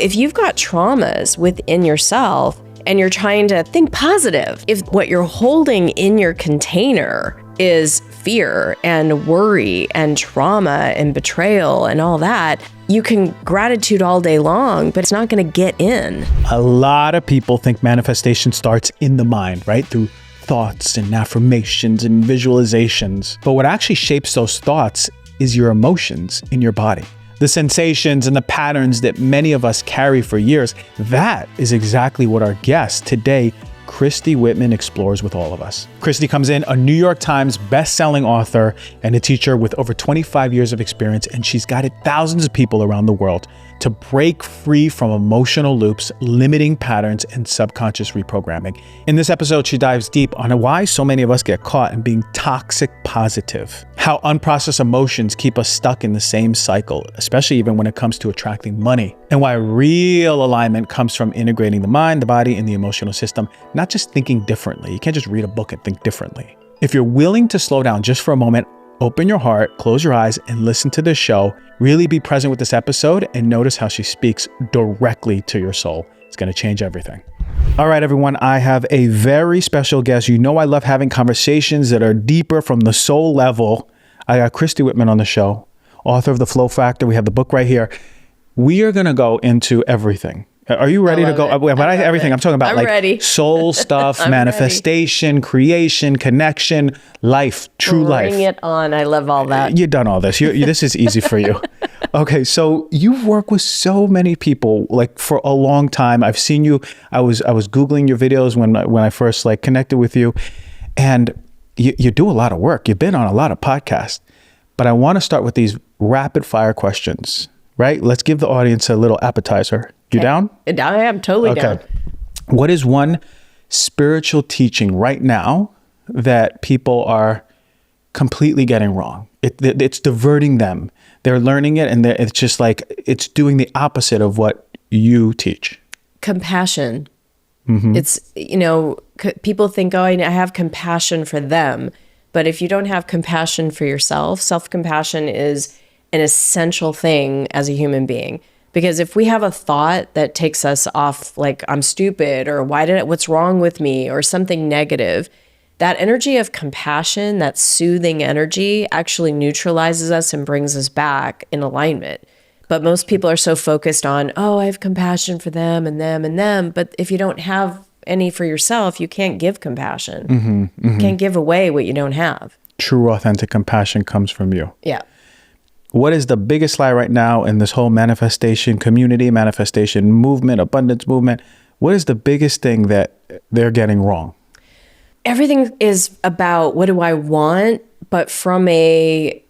if you've got traumas within yourself and you're trying to think positive, if what you're holding in your container is fear and worry and trauma and betrayal and all that, you can gratitude all day long, but it's not going to get in. A lot of people think manifestation starts in the mind, right? Through thoughts and affirmations and visualizations. But what actually shapes those thoughts is your emotions in your body. The sensations and the patterns that many of us carry for years. That is exactly what our guest today, Christy Whitman, explores with all of us. Christy comes in, a New York Times best-selling author and a teacher with over 25 years of experience, and she's guided thousands of people around the world to break free from emotional loops, limiting patterns, and subconscious reprogramming. In this episode, she dives deep on why so many of us get caught in being toxic positive, how unprocessed emotions keep us stuck in the same cycle, especially even when it comes to attracting money, and why real alignment comes from integrating the mind, the body, and the emotional system, not just thinking differently. You can't just read a book and think differently. If you're willing to slow down just for a moment, open your heart, close your eyes, and listen to this show. Really be present with this episode and notice how she speaks directly to your soul. It's going to change everything. All right, everyone, I have a very special guest. You know I love having conversations that are deeper from the soul level. I got Christy Whitman on the show, author of The Flow Factor. We have the book right here. We are going to go into everything. Are you ready to go? Everything. I'm talking about like soul stuff, manifestation, creation, connection, life, true life. Bring it on. I love all that. You've done all this. This is easy for you. Okay, so you've worked with so many people like for a long time. I've seen you. I was Googling your videos when I first like connected with you, and you do a lot of work. You've been on a lot of podcasts, but I want to start with these rapid fire questions. Right? Let's give the audience a little appetizer. You down? I am totally down. What is one spiritual teaching right now that people are completely getting wrong? It's diverting them. They're learning it and it's just like, it's doing the opposite of what you teach. Compassion. It's, people think, oh, I have compassion for them. But if you don't have compassion for yourself, self-compassion is an essential thing as a human being. Because if we have a thought that takes us off, like I'm stupid or what's wrong with me or something negative, that energy of compassion, that soothing energy actually neutralizes us and brings us back in alignment. But most people are so focused on, oh, I have compassion for them and them and them. But if you don't have any for yourself, you can't give compassion. You can't give away what you don't have. True, authentic compassion comes from you. Yeah. What is the biggest lie right now in this whole manifestation community, manifestation movement, abundance movement? What is the biggest thing that they're getting wrong? Everything is about what do I want, but from a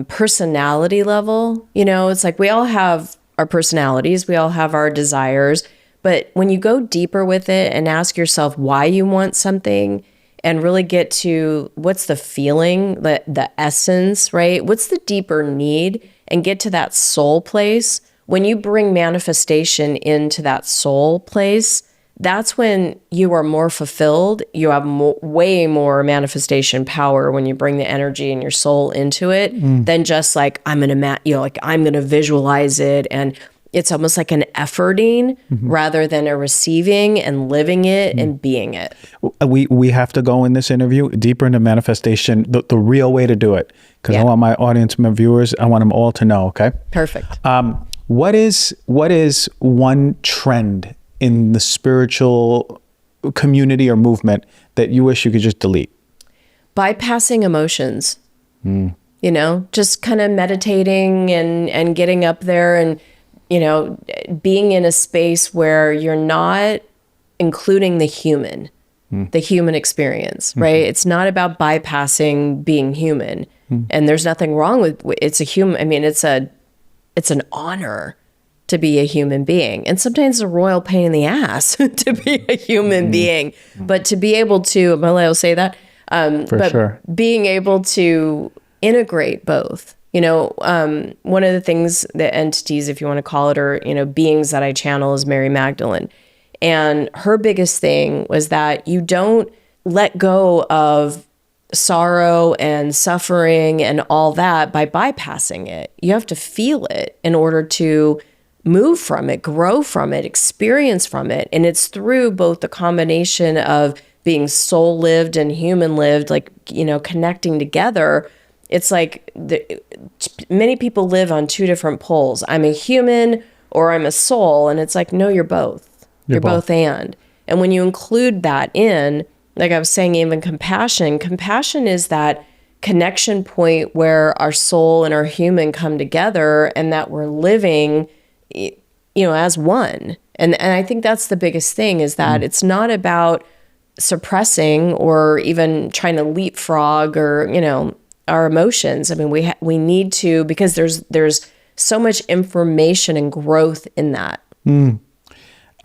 personality level. It's like we all have our personalities, we all have our desires, but when you go deeper with it and ask yourself why you want something, and really get to what's the feeling, the essence, right? What's the deeper need, and get to that soul place. When you bring manifestation into that soul place, that's when you are more fulfilled. You have way more manifestation power when you bring the energy and your soul into it than just like, I'm going to visualize it. And it's almost like an efforting rather than a receiving and living it and being it. We have to go in this interview deeper into manifestation, the real way to do it. Because I want my audience, my viewers, I want them all to know, okay? Perfect. What is one trend in the spiritual community or movement that you wish you could just delete? Bypassing emotions. Just kind of meditating and getting up there and being in a space where you're not including the human experience, right? It's not about bypassing being human. And there's nothing wrong with it's a human. I mean, it's an honor to be a human being. And sometimes it's a royal pain in the ass to be a human being. But to be able to, I'll say that, sure. Being able to integrate both. One of the things, the entities, if you want to call it, or, beings that I channel is Mary Magdalene. And her biggest thing was that you don't let go of sorrow and suffering and all that by bypassing it. You have to feel it in order to move from it, grow from it, experience from it. And it's through both the combination of being soul lived and human lived, like, connecting together. It's like many people live on two different poles. I'm a human or I'm a soul. And it's like, no, you're both. You're both and. And when you include that in, like I was saying, even compassion is that connection point where our soul and our human come together and that we're living, as one. And I think that's the biggest thing, is that it's not about suppressing or even trying to leapfrog or, our emotions. I mean, we need to, because there's so much information and growth in that.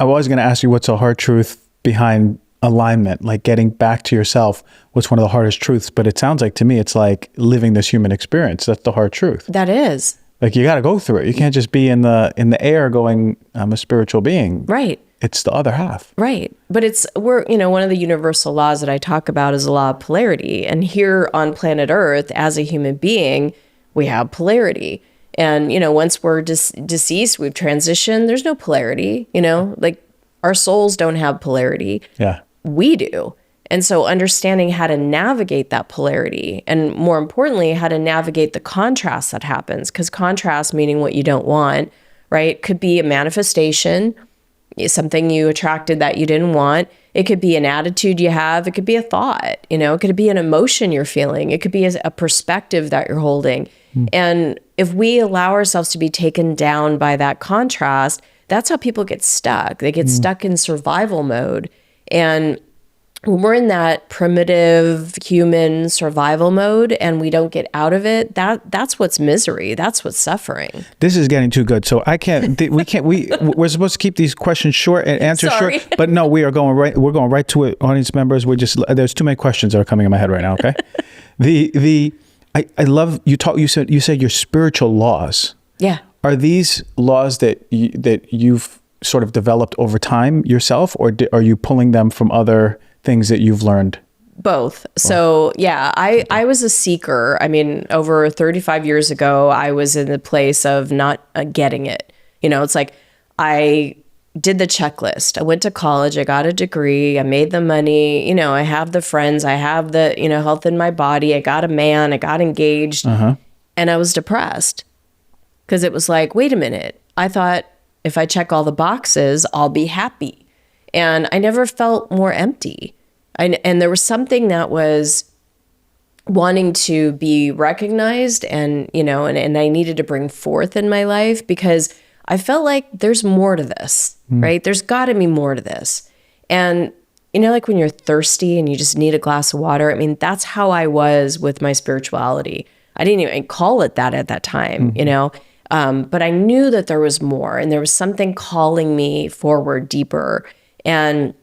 I was going to ask you, what's a hard truth behind alignment, like getting back to yourself? What's one of the hardest truths? But it sounds like to me, it's like living this human experience. That's the hard truth. That is. Like, you got to go through it. You can't just be in the air going, I'm a spiritual being. Right. It's the other half. Right. But one of the universal laws that I talk about is the law of polarity. And here on planet Earth, as a human being, we have polarity. And, once we're deceased, we've transitioned, there's no polarity, like our souls don't have polarity. Yeah. We do. And so understanding how to navigate that polarity, and more importantly, how to navigate the contrast that happens, because contrast, meaning what you don't want, right? Could be a manifestation, something you attracted that you didn't want. It could be an attitude you have. It could be a thought, it could be an emotion you're feeling. It could be a perspective that you're holding. And if we allow ourselves to be taken down by that contrast, that's how people get stuck. They get stuck in survival mode. And when we're in that primitive human survival mode and we don't get out of it, that's what's misery. That's what's suffering. This is getting too good. So we're supposed to keep these questions short and answers short, but no, we're going right to it. Audience members, there's too many questions that are coming in my head right now. Okay. I love, you said your spiritual laws. Yeah. Are these laws that you've sort of developed over time yourself, or are you pulling them from other things that you've learned? Both. So yeah, I was a seeker. I mean, over 35 years ago, I was in the place of not getting it. It's like I did the checklist. I went to college, I got a degree, I made the money, I have the friends, I have the, health in my body, I got a man, I got engaged, and I was depressed because it was like, wait a minute, I thought if I check all the boxes, I'll be happy. And I never felt more empty. And there was something that was wanting to be recognized and, and I needed to bring forth in my life, because I felt like there's more to this, right? There's got to be more to this. And, like when you're thirsty and you just need a glass of water, I mean, that's how I was with my spirituality. I didn't even call it that at that time, but I knew that there was more, and there was something calling me forward deeper. And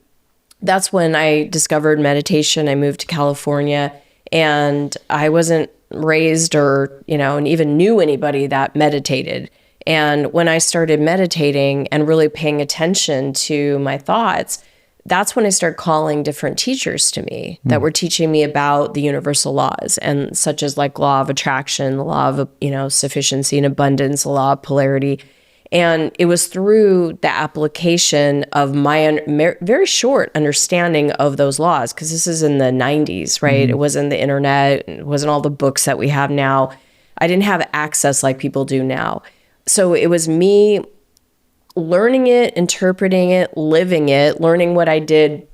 that's when I discovered meditation. I moved to California, and I wasn't raised or, and even knew anybody that meditated. And when I started meditating and really paying attention to my thoughts, that's when I started calling different teachers to me that were teaching me about the universal laws, and such as like law of attraction, the law of, sufficiency and abundance, the law of polarity. And it was through the application of my very short understanding of those laws, because this is in the 90s, right? It wasn't the internet, it wasn't all the books that we have now. I didn't have access like people do now. So it was me learning it, interpreting it, living it, learning what I did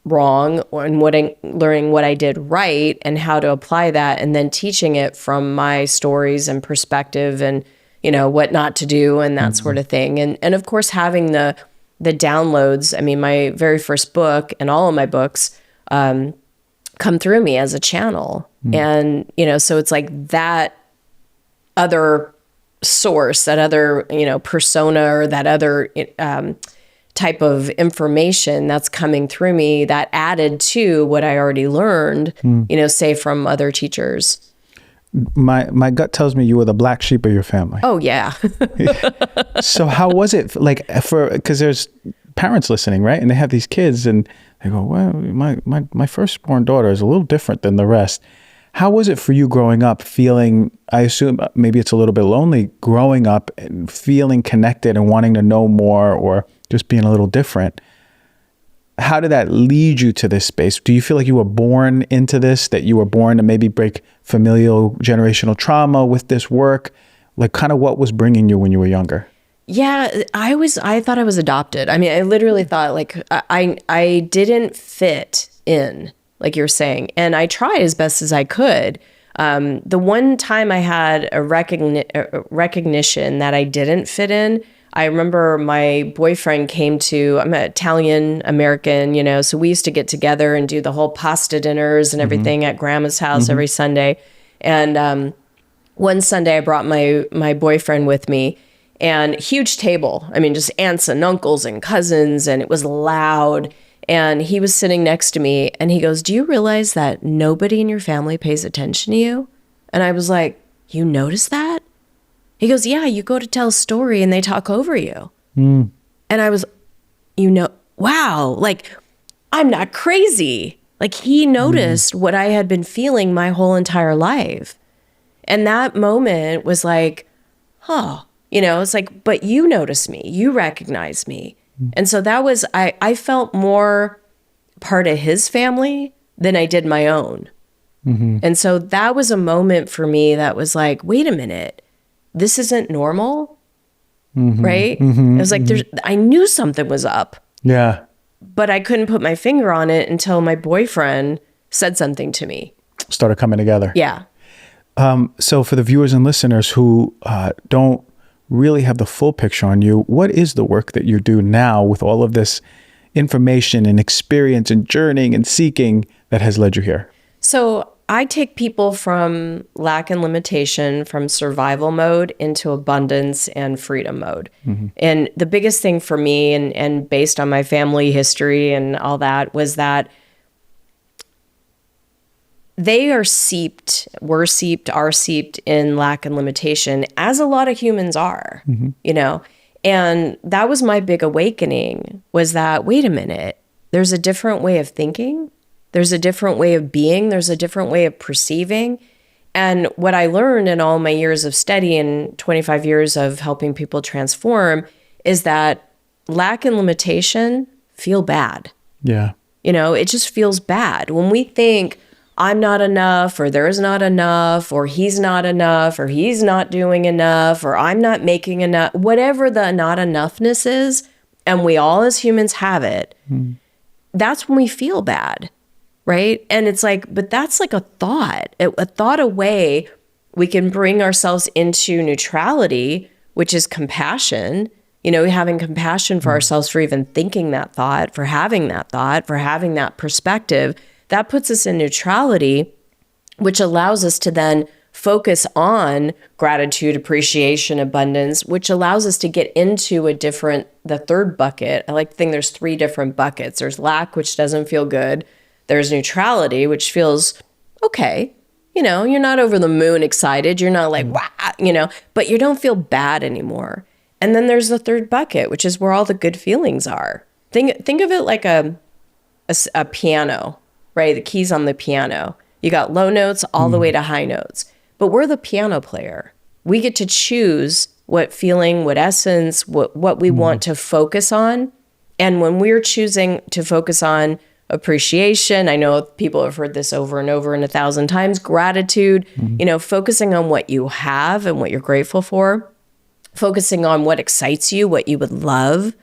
wrong and learning what I did right and how to apply that, and then teaching it from my stories and perspective and, what not to do and that sort of thing. And of course, having the downloads. I mean, my very first book and all of my books come through me as a channel. And, so it's like that other source, that other, persona, or that other type of information that's coming through me that added to what I already learned, say from other teachers. My gut tells me you were the black sheep of your family. Oh, yeah. So how was it because there's parents listening, right? And they have these kids and they go, well, my firstborn daughter is a little different than the rest. How was it for you growing up feeling, I assume maybe it's a little bit lonely, growing up and feeling connected and wanting to know more or just being a little different? How did that lead you to this space? Do you feel like you were born into this, that you were born to maybe break familial generational trauma with this work? Like kind of what was bringing you when you were younger? Yeah, I thought I was adopted. I mean, I literally thought like I didn't fit in, like you're saying. And I tried as best as I could. The one time I had a recognition that I didn't fit in, I remember my boyfriend I'm Italian American, you know, so we used to get together and do the whole pasta dinners and everything at grandma's house every Sunday. And one Sunday I brought my boyfriend with me, and huge table. I mean, just aunts and uncles and cousins, and it was loud. And he was sitting next to me and he goes, "Do you realize that nobody in your family pays attention to you?" And I was like, "You notice that?" He goes, "Yeah, you go to tell a story and they talk over you." And I was, wow, like I'm not crazy. Like he noticed what I had been feeling my whole entire life. And that moment was like, it's like, but you notice me, you recognize me. And so that was, I felt more part of his family than I did my own. And so that was a moment for me that was like, wait a minute, this isn't normal, right? It was like, I knew something was up. Yeah. But I couldn't put my finger on it until my boyfriend said something to me. Started coming together. Yeah. So for the viewers and listeners who don't really have the full picture on you, what is the work that you do now with all of this information and experience and journeying and seeking that has led you here? So I take people from lack and limitation, from survival mode into abundance and freedom mode. And the biggest thing for me, and based on my family history and all that, was that they are seeped in lack and limitation, as a lot of humans are, and that was my big awakening, was that, wait a minute, there's a different way of thinking. There's a different way of being. There's a different way of perceiving. And what I learned in all my years of study and 25 years of helping people transform is that lack and limitation feel bad. Yeah. It just feels bad. When we think, I'm not enough, or there's not enough, or he's not enough, or he's not doing enough, or I'm not making enough, whatever the not enoughness is, and we all as humans have it, that's when we feel bad, right? And it's like, but that's like a thought away. We can bring ourselves into neutrality, which is compassion, having compassion for ourselves for even thinking that thought, for having that perspective. That puts us in neutrality, which allows us to then focus on gratitude, appreciation, abundance, which allows us to get into the third bucket. I like to think there's 3 different buckets. There's lack, which doesn't feel good. There's neutrality, which feels okay. You're not over the moon excited. You're not like, wow, but you don't feel bad anymore. And then there's the third bucket, which is where all the good feelings are. Think of it like a piano. Right? The keys on the piano. You got low notes all the way to high notes. But we're the piano player. We get to choose what feeling, what essence, what we want to focus on. And when we're choosing to focus on appreciation, I know people have heard this over and over and 1,000 times, gratitude, focusing on what you have and what you're grateful for, focusing on what excites you, what you would love.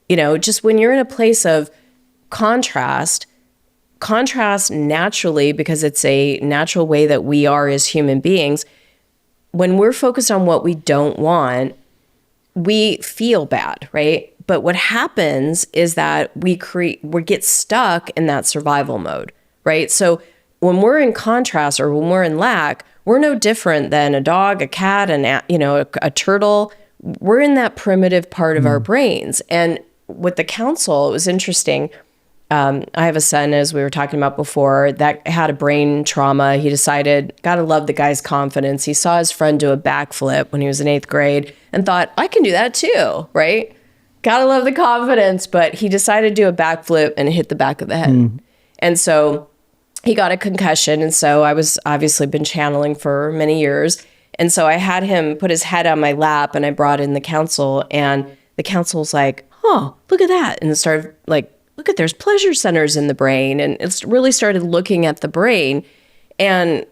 Just when you're in a place of contrast naturally, because it's a natural way that we are as human beings. When we're focused on what we don't want, we feel bad, right? But what happens is that we get stuck in that survival mode, right? So when we're in contrast or when we're in lack, we're no different than a dog, a cat, a turtle. We're in that primitive part of our brains. And with the council, it was interesting. I have a son, as we were talking about before, that had a brain trauma. He decided, gotta love the guy's confidence. He saw his friend do a backflip when he was in 8th grade and thought, I can do that too, right? Gotta love the confidence. But he decided to do a backflip and hit the back of the head. And so he got a concussion. And so I was obviously been channeling for many years. And so I had him put his head on my lap and I brought in the counsel, and the counsel's like, oh, look at that. And it started like, look at, there's pleasure centers in the brain. And it's really started looking at the brain. And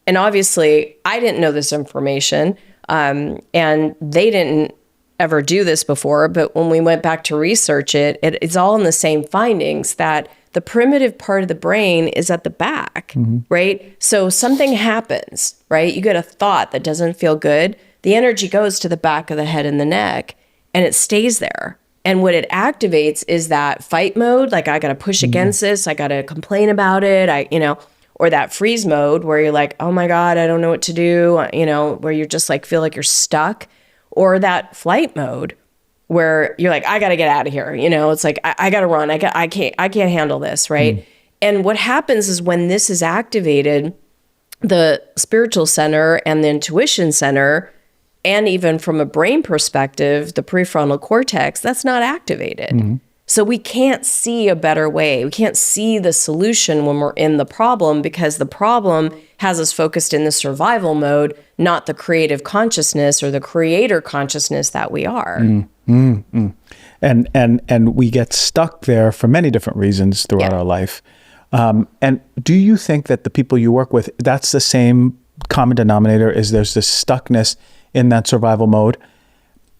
obviously I didn't know this information. And they didn't ever do this before. But when we went back to research it's all in the same findings, that the primitive part of the brain is at the back, right? So something happens, right? You get a thought that doesn't feel good. The energy goes to the back of the head and the neck, and it stays there. And what it activates is that fight mode, like I got to push against this, I got to complain about it, or that freeze mode where you're like, oh my God, I don't know what to do, where you're just like, feel like you're stuck, or that flight mode where you're like, I got to get out of here. It's like, I got to run. I can't handle this. Right. And what happens is when this is activated, the spiritual center and the intuition center, and even from a brain perspective, the prefrontal cortex, that's not activated. So we can't see a better way. We can't see the solution when we're in the problem, because the problem has us focused in the survival mode, not the creative consciousness or the creator consciousness that we are. And we get stuck there for many different reasons throughout our life. And do you think that the people you work with, that's the same common denominator, is there's this stuckness in that survival mode?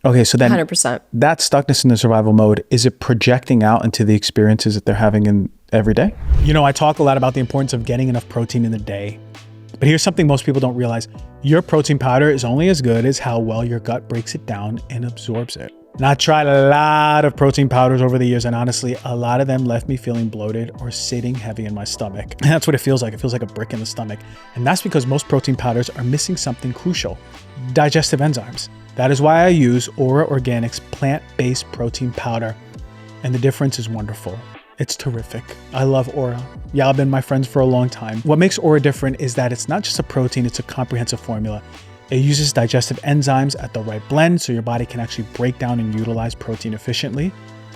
Okay, so then 100%. That stuckness in the survival mode, is it projecting out into the experiences that they're having in every day? I talk a lot about the importance of getting enough protein in the day. But here's something most people don't realize. Your protein powder is only as good as how well your gut breaks it down and absorbs it. And I tried a lot of protein powders over the years, and honestly, a lot of them left me feeling bloated or sitting heavy in my stomach. And that's what it feels like. It feels like a brick in the stomach. And that's because most protein powders are missing something crucial: digestive enzymes. That is why I use Aura Organics plant-based protein powder. And the difference is wonderful. It's terrific. I love Aura. Y'all been my friends for a long time. What makes Aura different is that it's not just a protein, it's a comprehensive formula. It uses digestive enzymes at the right blend so your body can actually break down and utilize protein efficiently.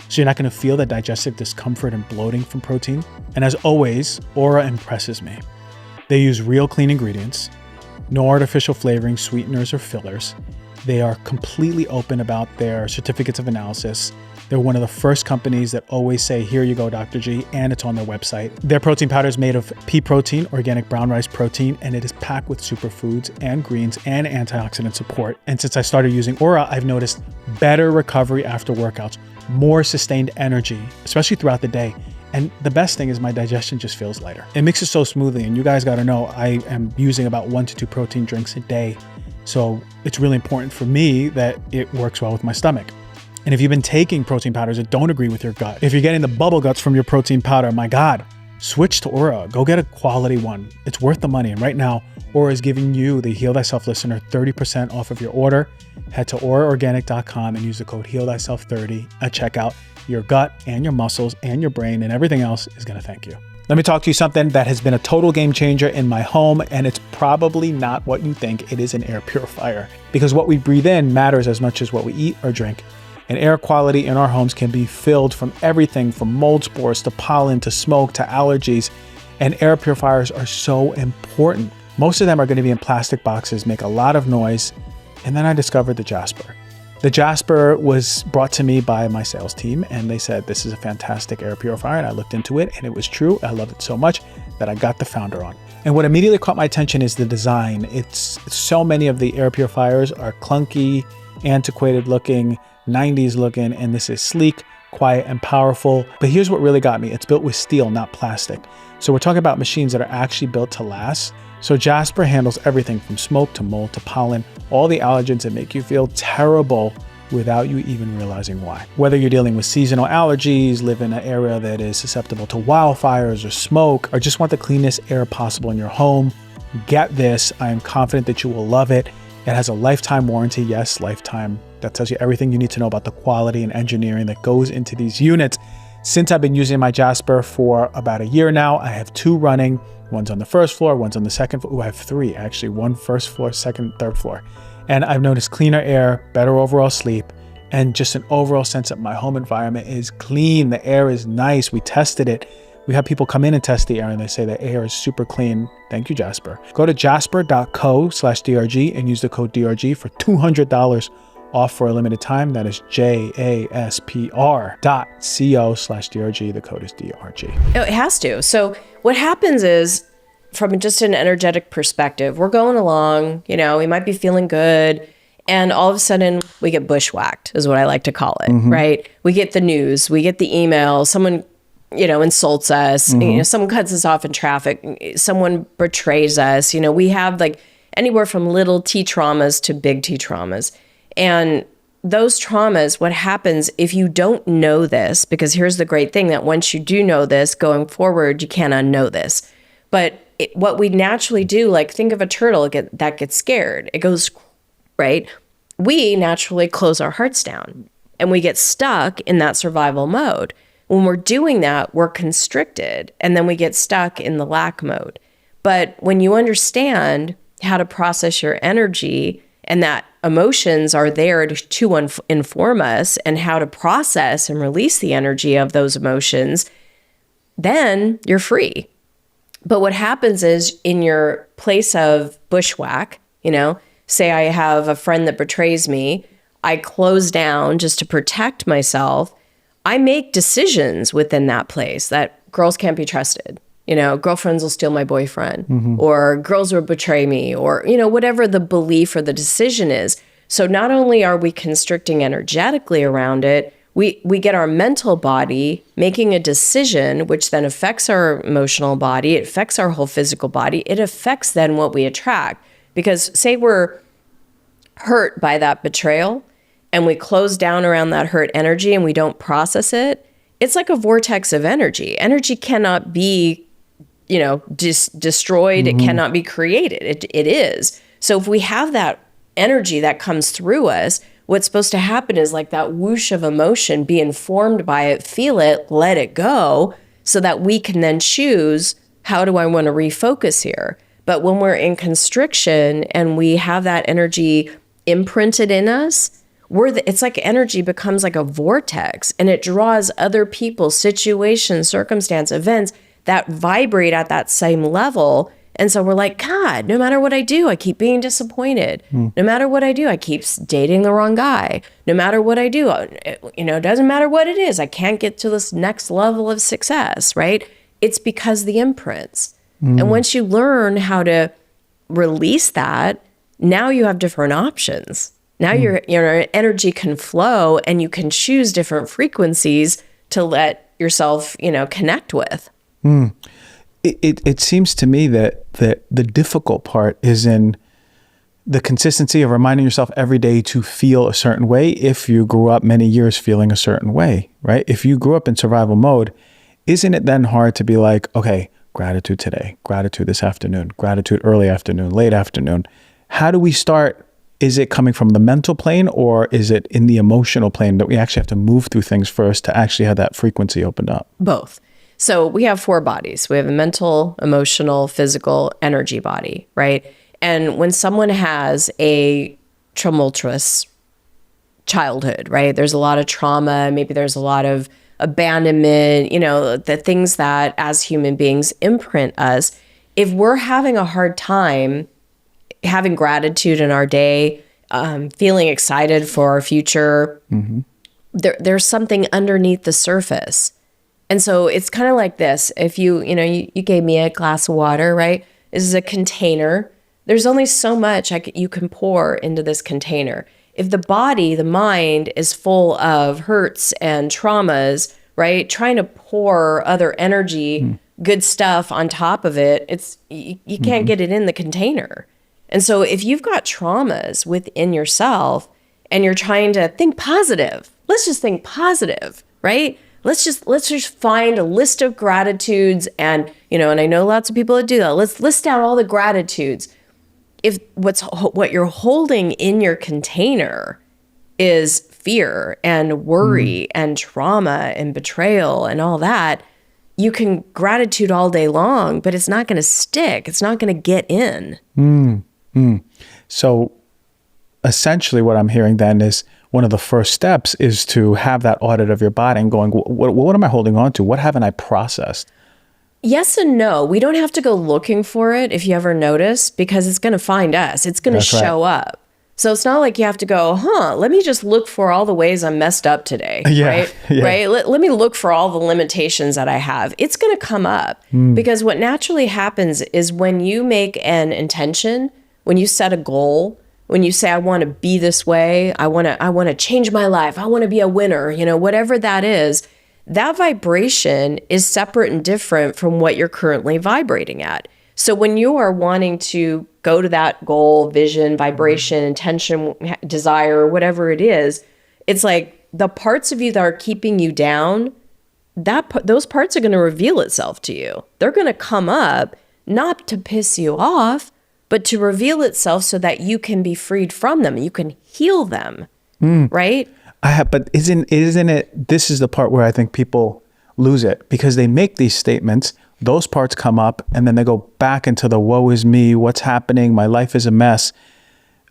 So you're not going to feel the digestive discomfort and bloating from protein. And as always, Aura impresses me. They use real clean ingredients, no artificial flavoring, sweeteners, or fillers. They are completely open about their certificates of analysis. They're one of the first companies that always say, here you go, Dr. G, and it's on their website. Their protein powder is made of pea protein, organic brown rice protein, and it is packed with superfoods and greens and antioxidant support. And since I started using Aura, I've noticed better recovery after workouts, more sustained energy, especially throughout the day. And the best thing is my digestion just feels lighter. It mixes so smoothly, and you guys got to know I am using about 1 to 2 protein drinks a day. So it's really important for me that it works well with my stomach. And if you've been taking protein powders that don't agree with your gut, if you're getting the bubble guts from your protein powder, my God, switch to Aura. Go get a quality one. It's worth the money. And right now, Aura is giving you, the Heal Thyself listener, 30% off of your order. Head to auraorganic.com and use the code HealThyself30 at checkout. Your gut and your muscles and your brain and everything else is going to thank you. Let me talk to you something that has been a total game changer in my home, and it's probably not what you think. It is an air purifier, because what we breathe in matters as much as what we eat or drink. And air quality in our homes can be filled from everything from mold spores to pollen to smoke to allergies. And air purifiers are so important. Most of them are going to be in plastic boxes, make a lot of noise. And then I discovered the Jasper. The Jasper was brought to me by my sales team, and they said, this is a fantastic air purifier. And I looked into it, and it was true. I love it so much that I got the founder on. And what immediately caught my attention is the design. It's so many of the air purifiers are clunky, antiquated looking, 90s looking, and this is sleek, quiet, and powerful. But here's what really got me. It's built with steel, not plastic. So we're talking about machines that are actually built to last. So Jasper handles everything from smoke to mold to pollen, all the allergens that make you feel terrible without you even realizing why. Whether you're dealing with seasonal allergies, live in an area that is susceptible to wildfires or smoke, or just want the cleanest air possible in your home, get this. I am confident that you will love it. It has a lifetime warranty. Yes, lifetime. That tells you everything you need to know about the quality and engineering that goes into these units. Since I've been using my Jasper for about a year now, I have 2 running. One's on the first floor, one's on the second floor. I have 3 actually, 1 first floor, 2nd, 3rd floor. And I've noticed cleaner air, better overall sleep, and just an overall sense that my home environment is clean. The air is nice. We tested it. We have people come in and test the air and they say the air is super clean. Thank you, Jasper. Go to jasper.co/DRG and use the code DRG for $200 off for a limited time. That is JASPR.co/DRG. The code is DRG. It has to. So what happens is, from just an energetic perspective, we're going along, we might be feeling good. And all of a sudden we get bushwhacked, is what I like to call it, right? We get the news, we get the email, someone, insults us, someone cuts us off in traffic, someone betrays us. We have like anywhere from little T traumas to big T traumas. And those traumas, what happens if you don't know this, because here's the great thing, that once you do know this, going forward, you can't unknow this. But what we naturally do, like think of a turtle that gets scared. It goes, right? We naturally close our hearts down and we get stuck in that survival mode. When we're doing that, we're constricted and then we get stuck in the lack mode. But when you understand how to process your energy and that emotions are there to inform us and how to process and release the energy of those emotions, then you're free. But what happens is in your place of bushwhack, say I have a friend that betrays me, I close down just to protect myself. I make decisions within that place that girls can't be trusted. Girlfriends will steal my boyfriend, or girls will betray me, or, whatever the belief or the decision is. So not only are we constricting energetically around it, we get our mental body making a decision, which then affects our emotional body. It affects our whole physical body. It affects then what we attract. Because say we're hurt by that betrayal and we close down around that hurt energy and we don't process it, it's like a vortex of energy. Energy cannot be, destroyed. It cannot be created. It is. So if we have that energy that comes through us, what's supposed to happen is like that whoosh of emotion, be informed by it, feel it, let it go, so that we can then choose, how do I want to refocus here? But when we're in constriction and we have that energy imprinted in us, it's like energy becomes like a vortex and it draws other people, situations, circumstance, events that vibrate at that same level. And so we're like, God, no matter what I do, I keep being disappointed. No matter what I do, I keep dating the wrong guy. No matter what I do, it doesn't matter what it is, I can't get to this next level of success, right? It's because the imprints. And once you learn how to release that, now you have different options. Now your energy can flow and you can choose different frequencies to let yourself, connect with. It seems to me that the difficult part is in the consistency of reminding yourself every day to feel a certain way if you grew up many years feeling a certain way, right? If you grew up in survival mode, isn't it then hard to be like, okay, gratitude today, gratitude this afternoon, gratitude early afternoon, late afternoon? How do we start? Is it coming from the mental plane or is it in the emotional plane that we actually have to move through things first to actually have that frequency opened up? Both. So we have 4 bodies. We have a mental, emotional, physical, energy body, right? And when someone has a tumultuous childhood, right? There's a lot of trauma, maybe there's a lot of abandonment, the things that as human beings imprint us. If we're having a hard time having gratitude in our day, feeling excited for our future, there's something underneath the surface. And so it's kind of like this. If you gave me a glass of water, right? This is a container. There's only so much you can pour into this container. If the body, the mind is full of hurts and traumas, right? Trying to pour other energy, good stuff on top of it, you can't get it in the container. And so if you've got traumas within yourself and you're trying to think positive, let's just think positive, right? Let's just find a list of gratitudes and I know lots of people that do that. Let's list out all the gratitudes. If what you're holding in your container is fear and worry and trauma and betrayal and all that, you can gratitude all day long, but it's not going to stick. It's not going to get in. So essentially what I'm hearing then is one of the first steps is to have that audit of your body and going, what am I holding on to? What haven't I processed? Yes and no. We don't have to go looking for it, if you ever notice, because it's going to find us. It's going to show up. So it's not like you have to go, let me just look for all the ways I'm messed up today, right? Yeah. Right? Let me look for all the limitations that I have. It's going to come up because what naturally happens is when you make an intention, when you set a goal, when you say, I want to be this way, I want to change my life, I want to be a winner, whatever that is, that vibration is separate and different from what you're currently vibrating at. So when you are wanting to go to that goal, vision, vibration, intention, desire, whatever it is, it's like the parts of you that are keeping you down, those parts are going to reveal itself to you. They're going to come up, not to piss you off, but to reveal itself so that you can be freed from them. You can heal them, right? But isn't it, this is the part where I think people lose it, because they make these statements, those parts come up, and then they go back into the woe is me, what's happening, my life is a mess.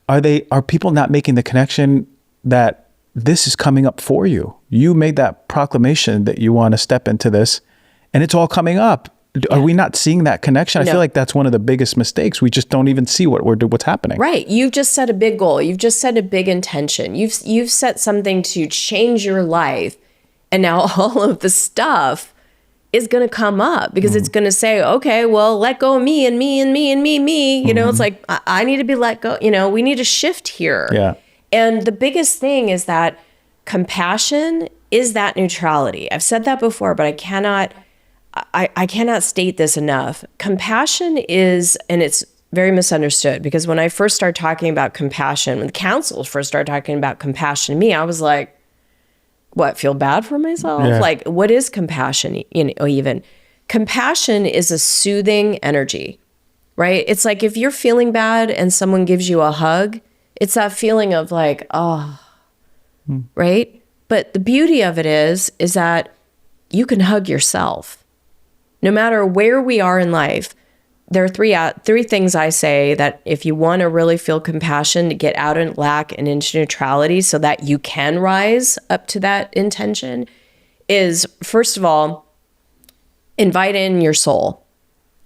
Are people not making the connection that this is coming up for you? You made that proclamation that you want to step into this, and it's all coming up. Yeah. Are we not seeing that connection? No. I feel like that's one of the biggest mistakes. We just don't even see what's happening. Right. You've just set a big goal. You've just set a big intention. You've set something to change your life. And now all of the stuff is going to come up because it's going to say, okay, well, let go of me and me and me and me, me. It's like, I need to be let go. We need a shift here. Yeah. And the biggest thing is that compassion is that neutrality. I've said that before, but I cannot state this enough. Compassion is, and it's very misunderstood, because when I first started talking about compassion, when the counselors first started talking about compassion to me, I was like, what, feel bad for myself? Yeah. Like, what is compassion? Even compassion is a soothing energy, right? It's like if you're feeling bad and someone gives you a hug, it's that feeling of like, right? But the beauty of it is that you can hug yourself. No matter where we are in life, there are three things I say that if you want to really feel compassion, to get out of lack and into neutrality so that you can rise up to that intention, is, first of all, invite in your soul,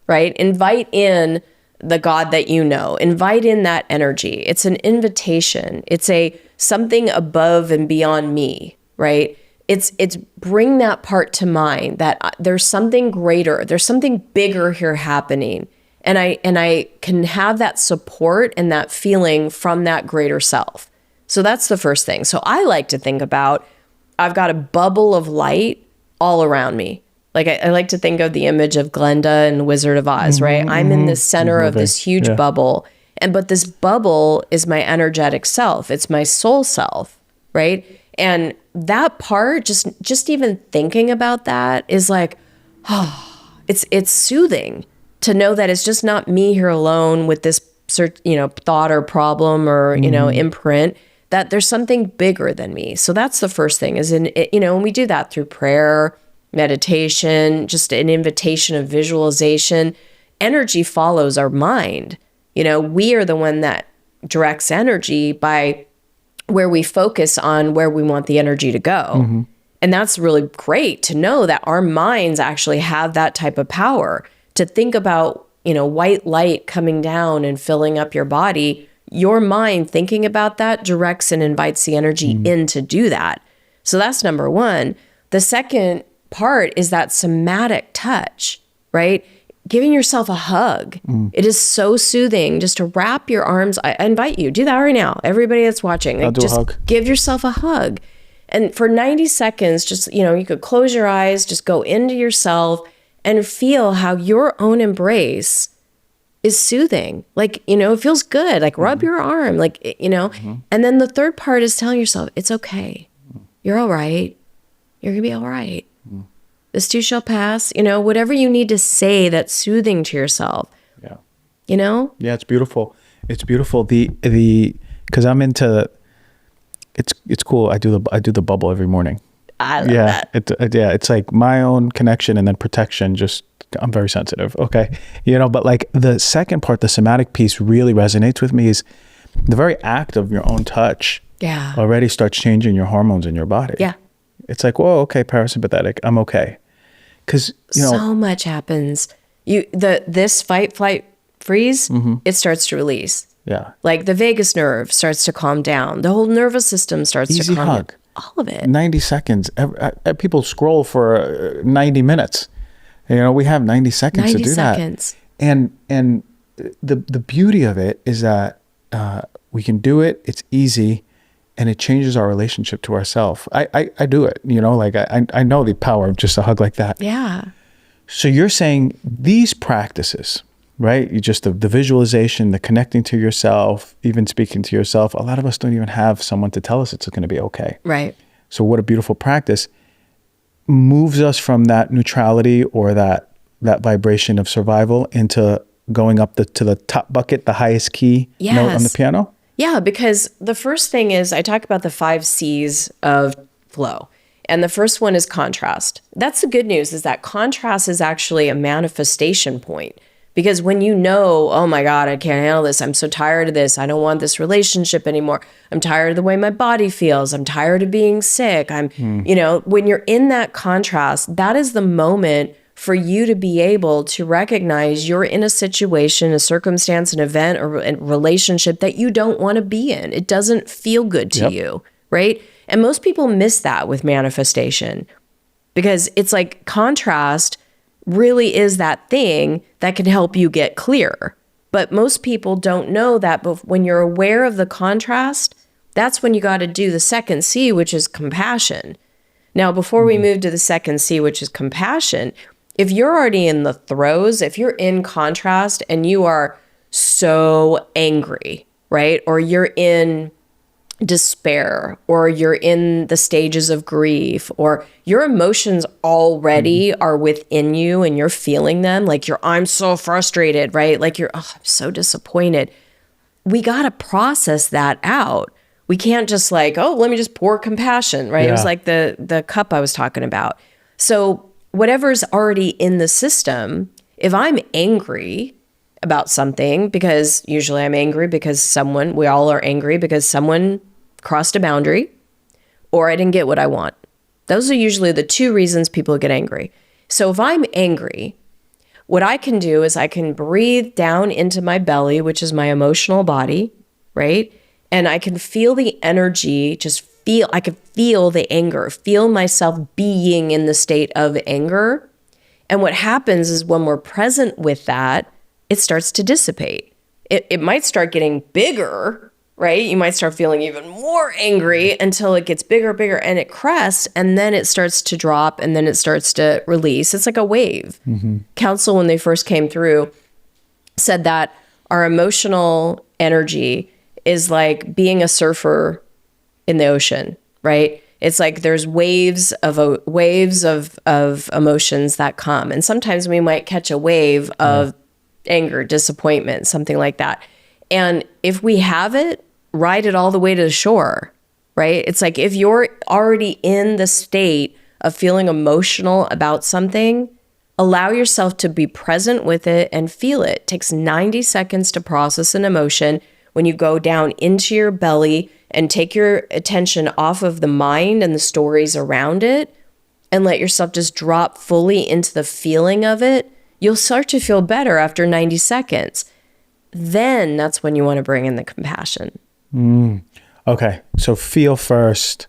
right? Invite in the God that you know. Invite in that energy. It's an invitation. It's something above and beyond me, right? It's bring that part to mind that there's something greater, there's something bigger here happening. And I can have that support and that feeling from that greater self. So that's the first thing. So I like to think about, I've got a bubble of light all around me. Like I like to think of the image of Glenda in Wizard of Oz, right? I'm in the center of this huge bubble. But this bubble is my energetic self. It's my soul self, right? And that part, just even thinking about that is like, it's soothing to know that it's just not me here alone with this thought or problem or imprint, that there's something bigger than me. So that's the first thing, is and we do that through prayer, meditation, just an invitation of visualization. Energy follows our mind. We are the one that directs energy by where we focus on where we want the energy to go. And that's really great to know that our minds actually have that type of power to think about, white light coming down and filling up your body. Your mind thinking about that directs and invites the energy in to do that. So that's number one. The second part is that somatic touch, right? Giving yourself a hug. It is so soothing just to wrap your arms. I invite you, do that right now. Everybody that's watching, I'll do a hug. Give yourself a hug. And for 90 seconds, just, you could close your eyes, just go into yourself and feel how your own embrace is soothing. Like, it feels good. Like rub your arm, like, And then the third part is telling yourself, it's okay. You're all right. You're going to be all right. This too shall pass, whatever you need to say that's soothing to yourself. Yeah. Yeah, it's beautiful. It's beautiful. Because I'm into, it's cool. I do the bubble every morning. I love that. It's like my own connection and then protection. I'm very sensitive. Okay. But like the second part, the somatic piece really resonates with me, is the very act of your own touch. Yeah. Already starts changing your hormones in your body. Yeah. It's like, whoa, okay, parasympathetic. I'm okay. Because, you know, so much happens. This fight, flight, freeze, it starts to release. yeah. Like the vagus nerve starts to calm down. The whole nervous system starts Easy to calm hug. down. All of it. 90 seconds. People scroll for 90 minutes. You know, we have 90 seconds 90 to do seconds. that. And the beauty of it is that we can do it. It's easy, and it changes our relationship to ourselves. I do it, you know, like I know the power of just a hug like that. Yeah. So you're saying these practices, right? You just the visualization, the connecting to yourself, even speaking to yourself. A lot of us don't even have someone to tell us it's going to be okay. Right. So what a beautiful practice. Moves us from that neutrality or that vibration of survival into going up to the top bucket, the highest key note on the piano. Yeah, because the first thing is I talk about the 5 C's of flow. And the first one is contrast. That's the good news, is that contrast is actually a manifestation point. Because when you know, oh my God, I can't handle this. I'm so tired of this. I don't want this relationship anymore. I'm tired of the way my body feels. I'm tired of being sick. You know, when you're in that contrast, that is the moment for you to be able to recognize you're in a situation, a circumstance, an event, or a relationship that you don't want to be in. It doesn't feel good to you, right? And most people miss that with manifestation, because it's like contrast really is that thing that can help you get clear. But most people don't know that. But when you're aware of the contrast, that's when you got to do the second C, which is compassion. Now, before we move to the second C, which is compassion, if you're already in the throes, if you're in contrast and you are so angry, right? Or you're in despair, or you're in the stages of grief, or your emotions already are within you and you're feeling them, like I'm so frustrated, right? Like I'm so disappointed. We got to process that out. We can't just like, oh, let me just pour compassion, right? It was like the cup I was talking about. So whatever's already in the system, if I'm angry about something, because usually I'm angry because we all are angry because someone crossed a boundary or I didn't get what I want. Those are usually the 2 reasons people get angry. So if I'm angry, what I can do is I can breathe down into my belly, which is my emotional body, right? And I can feel the energy, I can feel the anger, feel myself being in the state of anger. And what happens is when we're present with that, it starts to dissipate. It might start getting bigger, right? You might start feeling even more angry until it gets bigger, and it crests, and then it starts to drop, and then it starts to release. It's like a wave. Council, when they first came through, said that our emotional energy is like being a surfer in the ocean, right? It's like there's waves of emotions that come. And sometimes we might catch a wave of anger, disappointment, something like that. And if we have it, ride it all the way to the shore, right? It's like if you're already in the state of feeling emotional about something, allow yourself to be present with it and feel it. It takes 90 seconds to process an emotion. When you go down into your belly and take your attention off of the mind and the stories around it and let yourself just drop fully into the feeling of it, you'll start to feel better after 90 seconds. Then that's when you want to bring in the compassion. Okay. So feel first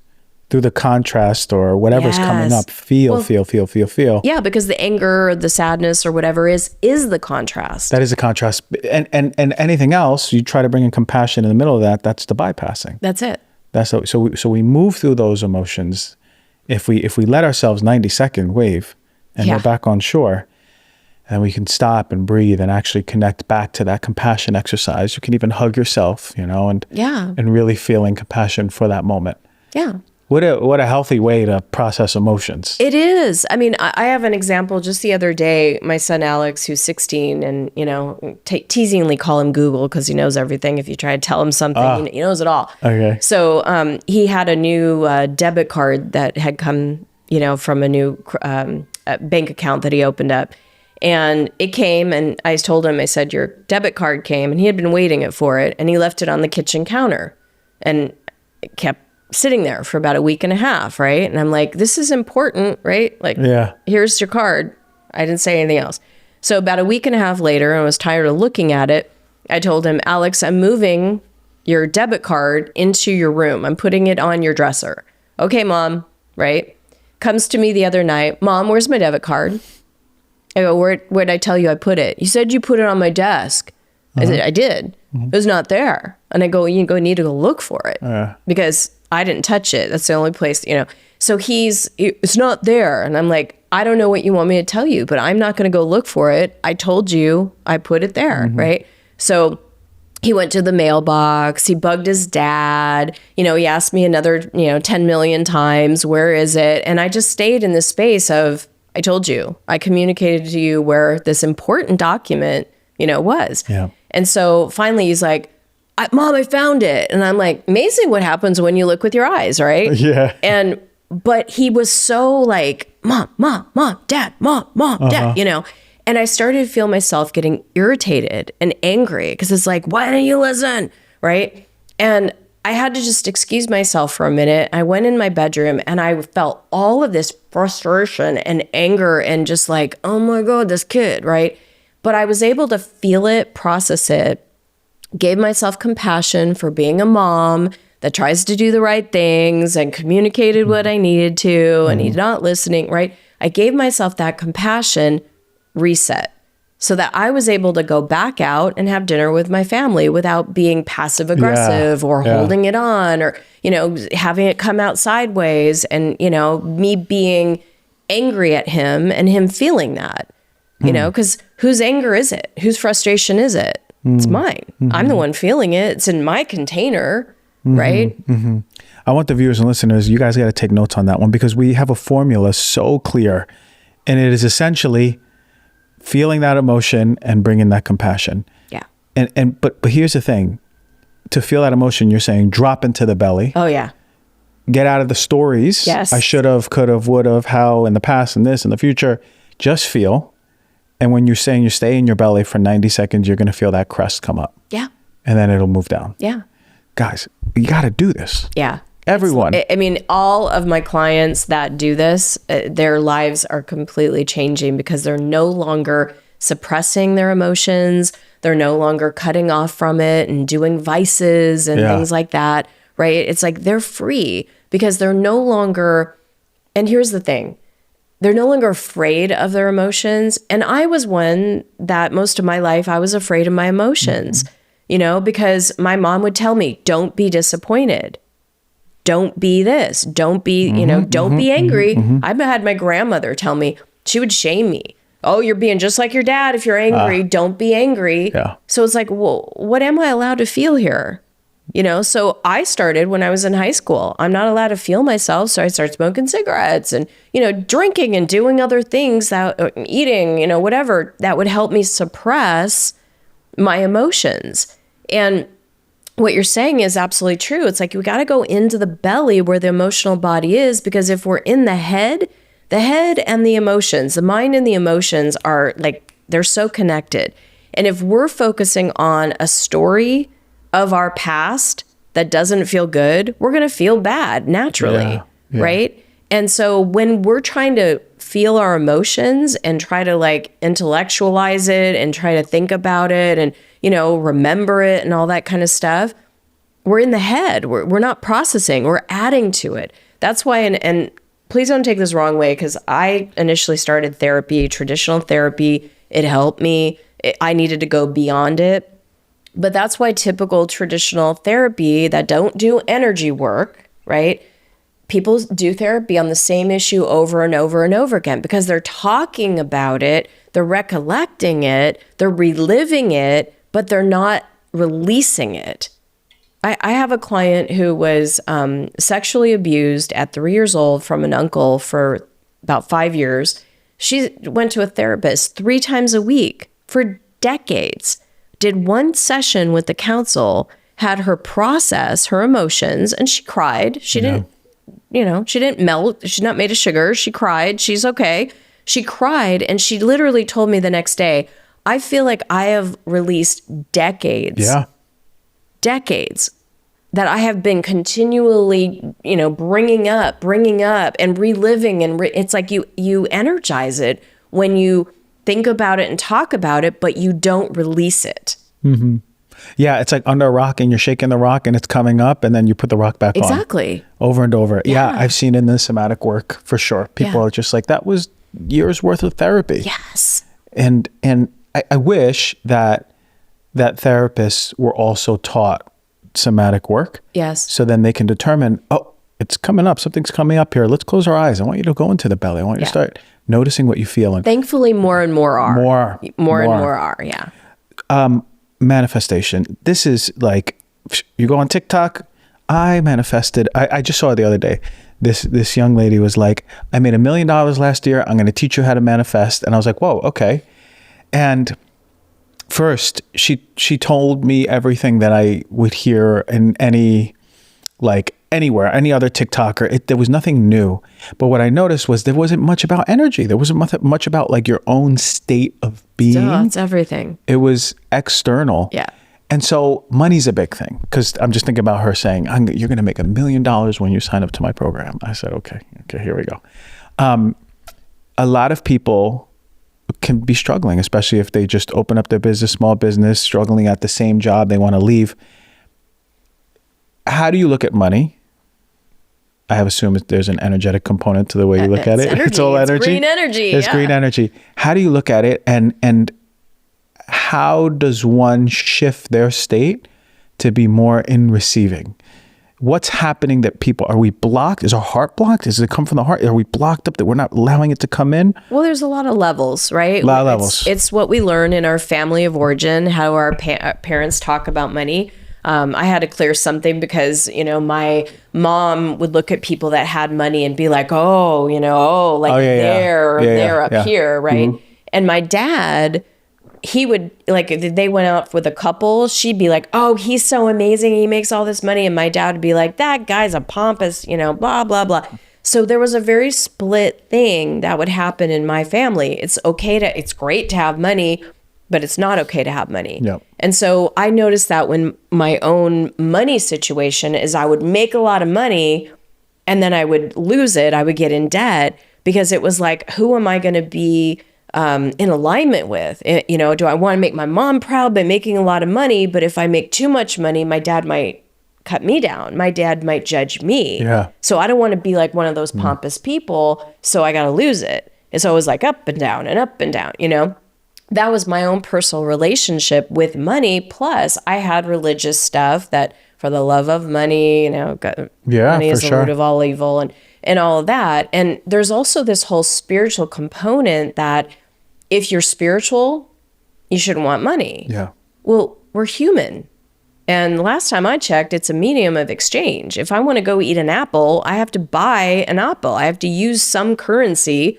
through the contrast or whatever's coming up. Feel. Yeah, because the anger or the sadness or whatever is the contrast. That is a contrast. And anything else, you try to bring in compassion in the middle of that, that's the bypassing. That's it. So we move through those emotions. If we let ourselves 90-second wave and we're back on shore, and we can stop and breathe and actually connect back to that compassion exercise. You can even hug yourself, and really feeling compassion for that moment. Yeah. What a healthy way to process emotions. It is. I mean, I have an example just the other day. My son Alex, who's 16, and teasingly call him Google because he knows everything. If you try to tell him something, he knows it all. Okay. So he had a new debit card that had come, from a new bank account that he opened up. And it came, and I told him, I said, your debit card came, and he had been waiting for it, and he left it on the kitchen counter and kept sitting there for about a week and a half, right? And I'm like, this is important, right? Like, here's your card. I didn't say anything else. So about a week and a half later, I was tired of looking at it. I told him, Alex, I'm moving your debit card into your room. I'm putting it on your dresser. Okay, Mom, right? Comes to me the other night. Mom, where's my debit card? I go, where'd I tell you I put it? You said you put it on my desk. I said, I did. It was not there. And I go, you need to go look for it because I didn't touch it. That's the only place, So it's not there. And I'm like, I don't know what you want me to tell you, but I'm not going to go look for it. I told you I put it there, right? So he went to the mailbox. He bugged his dad. He asked me another, 10 million times, where is it? And I just stayed in this space of, I told you, I communicated to you where this important document, was. Yeah. And so finally he's like, Mom, I found it. And I'm like, amazing what happens when you look with your eyes, right? Yeah. But he was so like, Mom, Dad, Dad, And I started to feel myself getting irritated and angry because it's like, why don't you listen? Right. And I had to just excuse myself for a minute. I went in my bedroom and I felt all of this frustration and anger and just like, oh my God, this kid. Right. But I was able to feel it, process it, gave myself compassion for being a mom that tries to do the right things and communicated what I needed to and he's not listening. Right. I gave myself that compassion, reset, so that I was able to go back out and have dinner with my family without being passive aggressive or holding it on or, having it come out sideways and, me being angry at him and him feeling that, because whose anger is it? Whose frustration is it? It's mine. I'm the one feeling it. It's in my container, right? I want the viewers and listeners, you guys got to take notes on that one because we have a formula so clear and it is essentially feeling that emotion and bringing that compassion. Yeah. But here's the thing. To feel that emotion, you're saying drop into the belly. Oh, yeah. Get out of the stories. Yes. I should have, could have, would have, how in the past and this in the future. Just feel. And when you're saying you stay in your belly for 90 seconds, you're going to feel that crest come up. Yeah. And then it'll move down. Yeah. Guys, you got to do this. Yeah. Everyone. I mean, all of my clients that do this, their lives are completely changing because they're no longer suppressing their emotions. They're no longer cutting off from it and doing vices and things like that, right? It's like they're free because they're no longer, and here's the thing, they're no longer afraid of their emotions. And I was one that most of my life, I was afraid of my emotions, because my mom would tell me, don't be disappointed. Don't be this, don't be, don't be angry. I've had my grandmother tell me, she would shame me. Oh, you're being just like your dad. If you're angry, don't be angry. Yeah. So it's like, well, what am I allowed to feel here? So I started when I was in high school. I'm not allowed to feel myself. So I started smoking cigarettes and, drinking and doing other things eating, whatever that would help me suppress my emotions. And what you're saying is absolutely true. It's like we got to go into the belly where the emotional body is, because if we're in the head and the emotions, the mind and the emotions are like, they're so connected. And if we're focusing on a story of our past that doesn't feel good, we're going to feel bad naturally, right? And so when we're trying to feel our emotions and try to like intellectualize it and try to think about it and, remember it and all that kind of stuff, we're in the head. We're not processing. We're adding to it. That's why, and please don't take this the wrong way, because I initially started therapy, traditional therapy. It helped me. I needed to go beyond it. But that's why typical traditional therapy that don't do energy work, right? People do therapy on the same issue over and over and over again because they're talking about it, they're recollecting it, they're reliving it, but they're not releasing it. I have a client who was sexually abused at 3 years old from an uncle for about 5 years. She went to a therapist 3 times a week for decades, did one session with the counsel, had her process her emotions, and she cried. She didn't, she didn't melt. She's not made of sugar. She cried. She's okay. She cried, and she literally told me the next day, I feel like I have released decades that I have been continually, bringing up and reliving. And it's like you energize it when you think about it and talk about it, but you don't release it. Mm-hmm. Yeah, it's like under a rock and you're shaking the rock and it's coming up and then you put the rock back on. Exactly. Over and over. Yeah, I've seen it in the somatic work for sure. People are just like, that was years worth of therapy. Yes. And I wish that therapists were also taught somatic work. Yes. So then they can determine, oh, it's coming up. Something's coming up here. Let's close our eyes. I want you to go into the belly. I want you to start noticing what you feel. And thankfully, more and more are. More and more are, yeah. Manifestation. This is like, you go on TikTok, I manifested. I just saw it the other day. This young lady was like, I made $1 million last year. I'm going to teach you how to manifest. And I was like, whoa, okay. And first, she told me everything that I would hear in anywhere, any other TikToker. There was nothing new. But what I noticed was there wasn't much about energy. There wasn't much about like your own state of being. It's everything. It was external. Yeah. And so money's a big thing, because I'm just thinking about her saying, you're going to make $1 million when you sign up to my program. I said, okay, here we go. A lot of people can be struggling, especially if they just open up their business, small business, struggling at the same job they want to leave. How do you look at money? I have assumed there's an energetic component to the way you look at it. Energy. It's all energy. It's green energy. It's green energy. How do you look at it? And how does one shift their state to be more in receiving? What's happening that are we blocked? Is our heart blocked? Does it come from the heart? Are we blocked up that we're not allowing it to come in? Well, there's a lot of levels, right? A lot of levels. It's what we learn in our family of origin, how our parents talk about money. I had to clear something because, my mom would look at people that had money and be like, they're up here, right? Mm-hmm. And my dad, he would, like, if they went out with a couple, she'd be like, oh, he's so amazing. He makes all this money. And my dad would be like, that guy's a pompous, blah, blah, blah. So there was a very split thing that would happen in my family. It's great to have money, but it's not okay to have money. Yep. And so I noticed that when my own money situation is I would make a lot of money and then I would lose it. I would get in debt because it was like, who am I going to be in alignment with? Do I want to make my mom proud by making a lot of money? But if I make too much money, my dad might cut me down. My dad might judge me. Yeah. So I don't want to be like one of those pompous people. So I got to lose it. And so it was like up and down and up and down, That was my own personal relationship with money. Plus I had religious stuff that for the love of money, money is the root of all evil and all of that. And there's also this whole spiritual component that if you're spiritual, you shouldn't want money. Yeah. Well, we're human. And last time I checked, it's a medium of exchange. If I want to go eat an apple, I have to buy an apple. I have to use some currency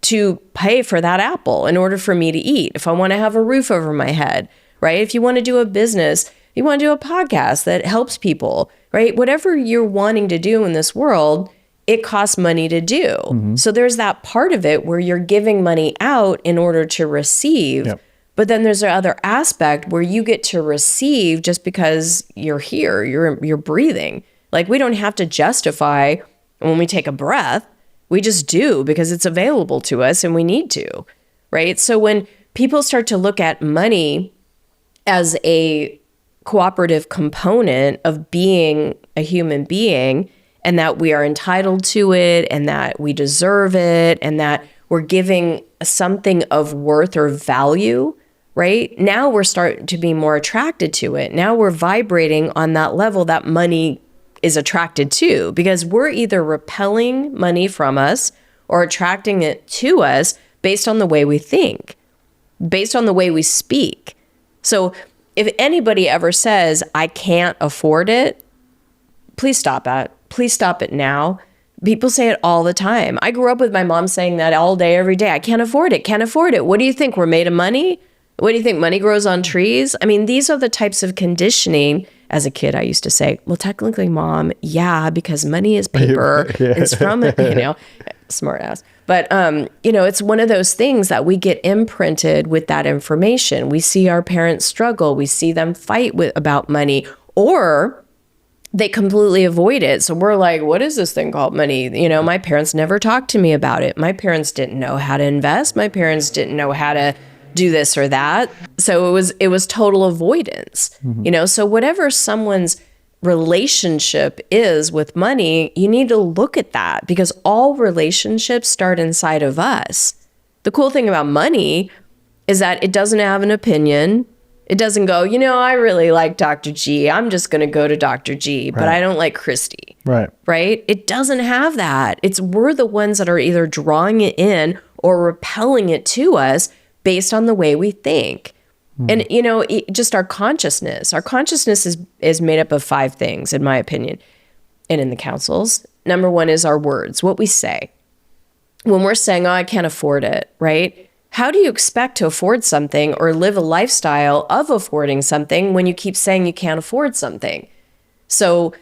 to pay for that apple in order for me to eat. If I want to have a roof over my head, right? If you want to do a business, you want to do a podcast that helps people, right? Whatever you're wanting to do in this world, it costs money to do. Mm-hmm. So there's that part of it where you're giving money out in order to receive. Yep. But then there's the other aspect where you get to receive just because you're here, you're breathing. Like we don't have to justify when we take a breath. We just do because it's available to us and we need to, right? So when people start to look at money as a cooperative component of being a human being, and that we are entitled to it, and that we deserve it, and that we're giving something of worth or value, right? Now we're starting to be more attracted to it. Now we're vibrating on that level that money is attracted to, because we're either repelling money from us or attracting it to us based on the way we think, based on the way we speak. So if anybody ever says, I can't afford it, please stop that. Please stop it now. People say it all the time. I grew up with my mom saying that all day, every day. I can't afford it. Can't afford it. What do you think? We're made of money? What do you think? Money grows on trees? I mean, these are the types of conditioning. As a kid, I used to say, well, technically, Mom, yeah, because money is paper. It's from, smart ass. But, it's one of those things that we get imprinted with that information. We see our parents struggle. We see them fight about money. Or they completely avoid it. So we're like, what is this thing called money? You know, my parents never talked to me about it. My parents didn't know how to invest. My parents didn't know how to do this or that. So it was total avoidance. You know, so whatever someone's relationship is with money, you need to look at that, because all relationships start inside of us. The cool thing about money is that it doesn't have an opinion. It doesn't go, you know, I really like Dr. G. I'm just going to go to Dr. G, but I don't like Christy. Right. Right? It doesn't have that. We're the ones that are either drawing it in or repelling it to us based on the way we think. And, you know, just our consciousness is made up of 5 things, in my opinion, and in the councils. Number 1 is our words, what we say. When we're saying, oh, I can't afford it, right? How do you expect to afford something or live a lifestyle of affording something when you keep saying you can't afford something? So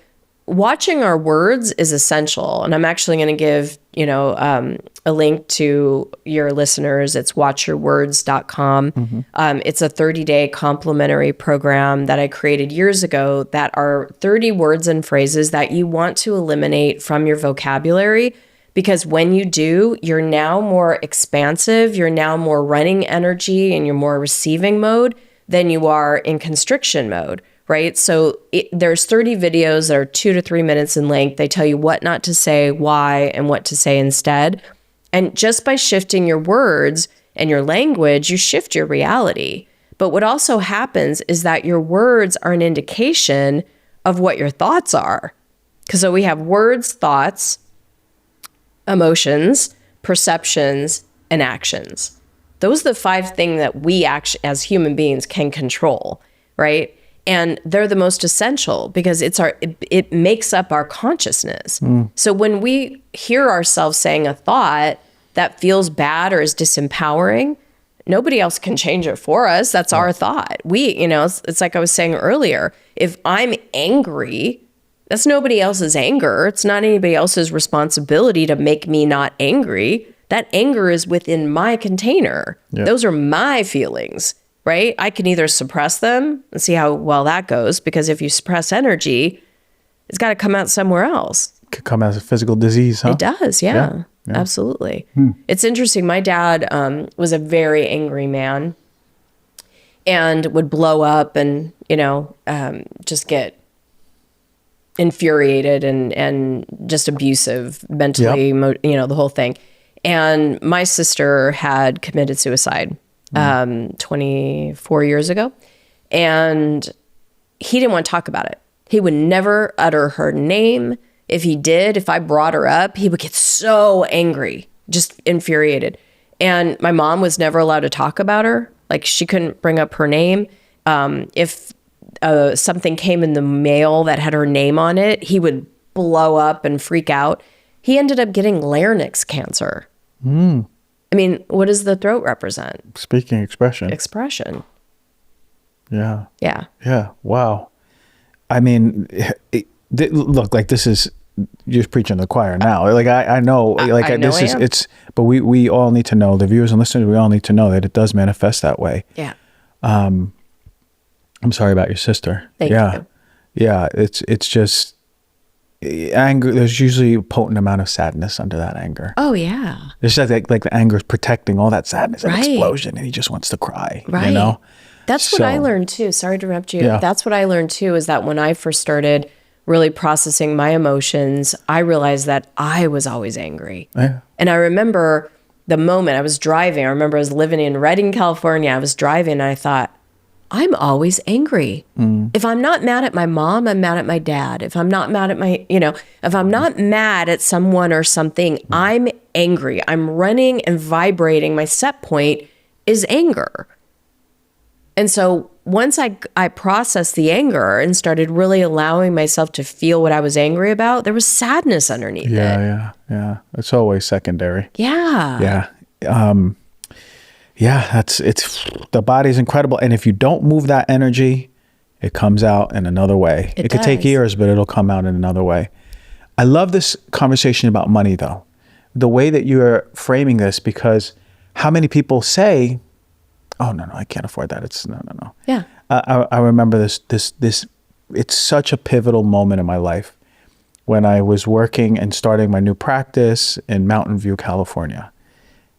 watching our words is essential. And I'm actually going to give, you know, a link to your listeners. It's watchyourwords.com. It's a 30-day complimentary program that I created years ago that are 30 words and phrases that you want to eliminate from your vocabulary. Because when you do, you're now more expansive, you're now more running energy, and you're more receiving mode than you are in constriction mode, right? So there's 30 videos that are 2 to 3 minutes in length. They tell you what not to say, why, and what to say instead. And just by shifting your words and your language, you shift your reality. But what also happens is that your words are an indication of what your thoughts are. Because so we have words, thoughts, emotions, perceptions, and actions. Those are the 5 things that we as human beings can control, right? And they're the most essential because it makes up our consciousness. So when we hear ourselves saying a thought that feels bad or is disempowering, nobody else can change it for us. That's our thought. You know, it's like I was saying earlier, if I'm angry, that's nobody else's anger. It's not anybody else's responsibility to make me not angry. That anger is within my container. Yep. Those are my feelings, right? I can either suppress them and see how well that goes, because if you suppress energy, it's got to come out somewhere else. It could come as a physical disease, huh? It does, yeah. Absolutely. It's interesting. My dad was a very angry man and would blow up and, you know, just get infuriated and just abusive mentally, you know, the whole thing. And my sister had committed suicide 24 years ago, and he didn't want to talk about it. He would never utter her name. If he did, if I brought her up, he would get so angry, just infuriated. And my mom was never allowed to talk about her. Like, she couldn't bring up her name. If something came in the mail that had her name on it, he would blow up and freak out. He ended up getting larynx cancer. I mean, what does the throat represent? Speaking expression. Expression. Yeah. Yeah. Yeah. Wow. I mean, look, like, this is, you're preaching to the choir now. Like, I know, like, I know this is, it's, but we all need to know, the viewers and listeners, we all need to know that it does manifest that way. Yeah. I'm sorry about your sister. Thank you. Yeah. It's just anger. There's usually a potent amount of sadness under that anger. Oh yeah. It's like the anger is protecting all that sadness and explosion, and he just wants to cry. Right. You know? That's what I learned too. Sorry to interrupt you. Yeah. That's what I learned too, is that when I first started really processing my emotions, I realized that I was always angry. Yeah. And I remember the moment I was driving, I remember I was living in Redding, California. I was driving and I thought, I'm always angry. If I'm not mad at my mom, I'm mad at my dad. If I'm not mad at if I'm not mad at someone or something, I'm angry. I'm running and vibrating. My set point is anger. And so once I processed the anger and started really allowing myself to feel what I was angry about, there was sadness underneath it. Yeah. It's always secondary. Yeah. It's the body's incredible. And if you don't move that energy, it comes out in another way. It could take years, but it'll come out in another way. I love this conversation about money, though. The way that you're framing this, because how many people say, oh, no, I can't afford that. It's no. Yeah. I remember this it's such a pivotal moment in my life when I was working and starting my new practice in Mountain View, California.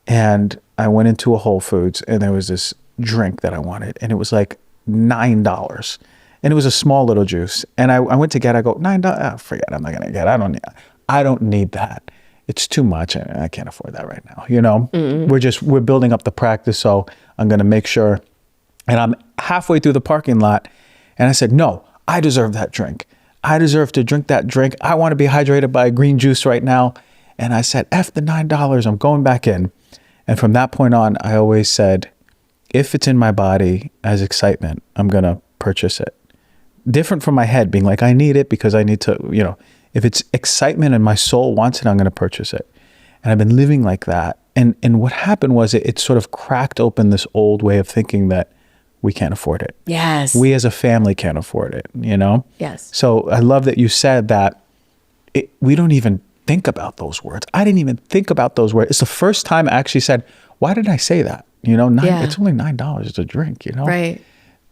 And I went into a Whole Foods and there was this drink that I wanted, and it was like $9. And it was a small little juice. And I went to get it, I go, $9, forget it, I'm not gonna get it. I don't need that. It's too much. I can't afford that right now. You know, we're building up the practice. So I'm going to make sure. And I'm halfway through the parking lot. And I said, no, I deserve that drink. I deserve to drink that drink. I want to be hydrated by green juice right now. And I said, F the $9, I'm going back in. And from that point on, I always said, if it's in my body as excitement, I'm going to purchase it. Different from my head being like, I need it because I need to, you know, if it's excitement and my soul wants it, I'm going to purchase it. And I've been living like that. And what happened was it sort of cracked open this old way of thinking that we can't afford it. Yes. We as a family can't afford it, you know? Yes. So I love that you said that we don't even think about those words. I didn't even think about those words. It's the first time I actually said, why did I say that? You know, it's only $9. It's a drink, you know? Right.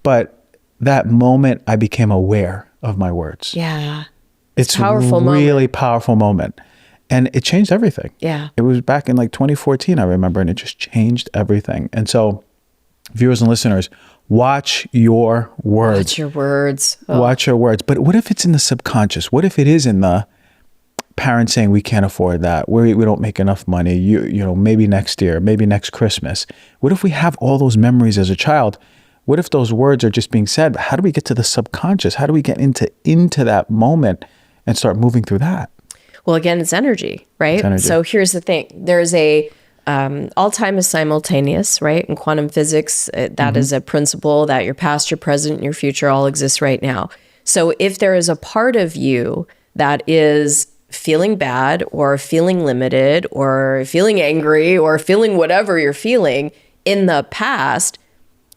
But that moment I became aware of my words. Yeah. It's a really powerful moment. And it changed everything. Yeah. It was back in like 2014, I remember, and it just changed everything. And so, viewers and listeners, watch your words. Watch your words. Oh. Watch your words. But what if it's in the subconscious? What if it is in the parents saying we can't afford that, we don't make enough money, you know, maybe next year, maybe next Christmas? What if we have all those memories as a child? What if those words are just being said? But how do we get to the subconscious? How do we get into that moment and start moving through that? Well, again, it's energy, right? It's energy. So here's the thing. There's all time is simultaneous, right? In quantum physics, that is a principle that your past, your present, and your future all exist right now. So if there is a part of you that is feeling bad or feeling limited or feeling angry or feeling whatever you're feeling in the past,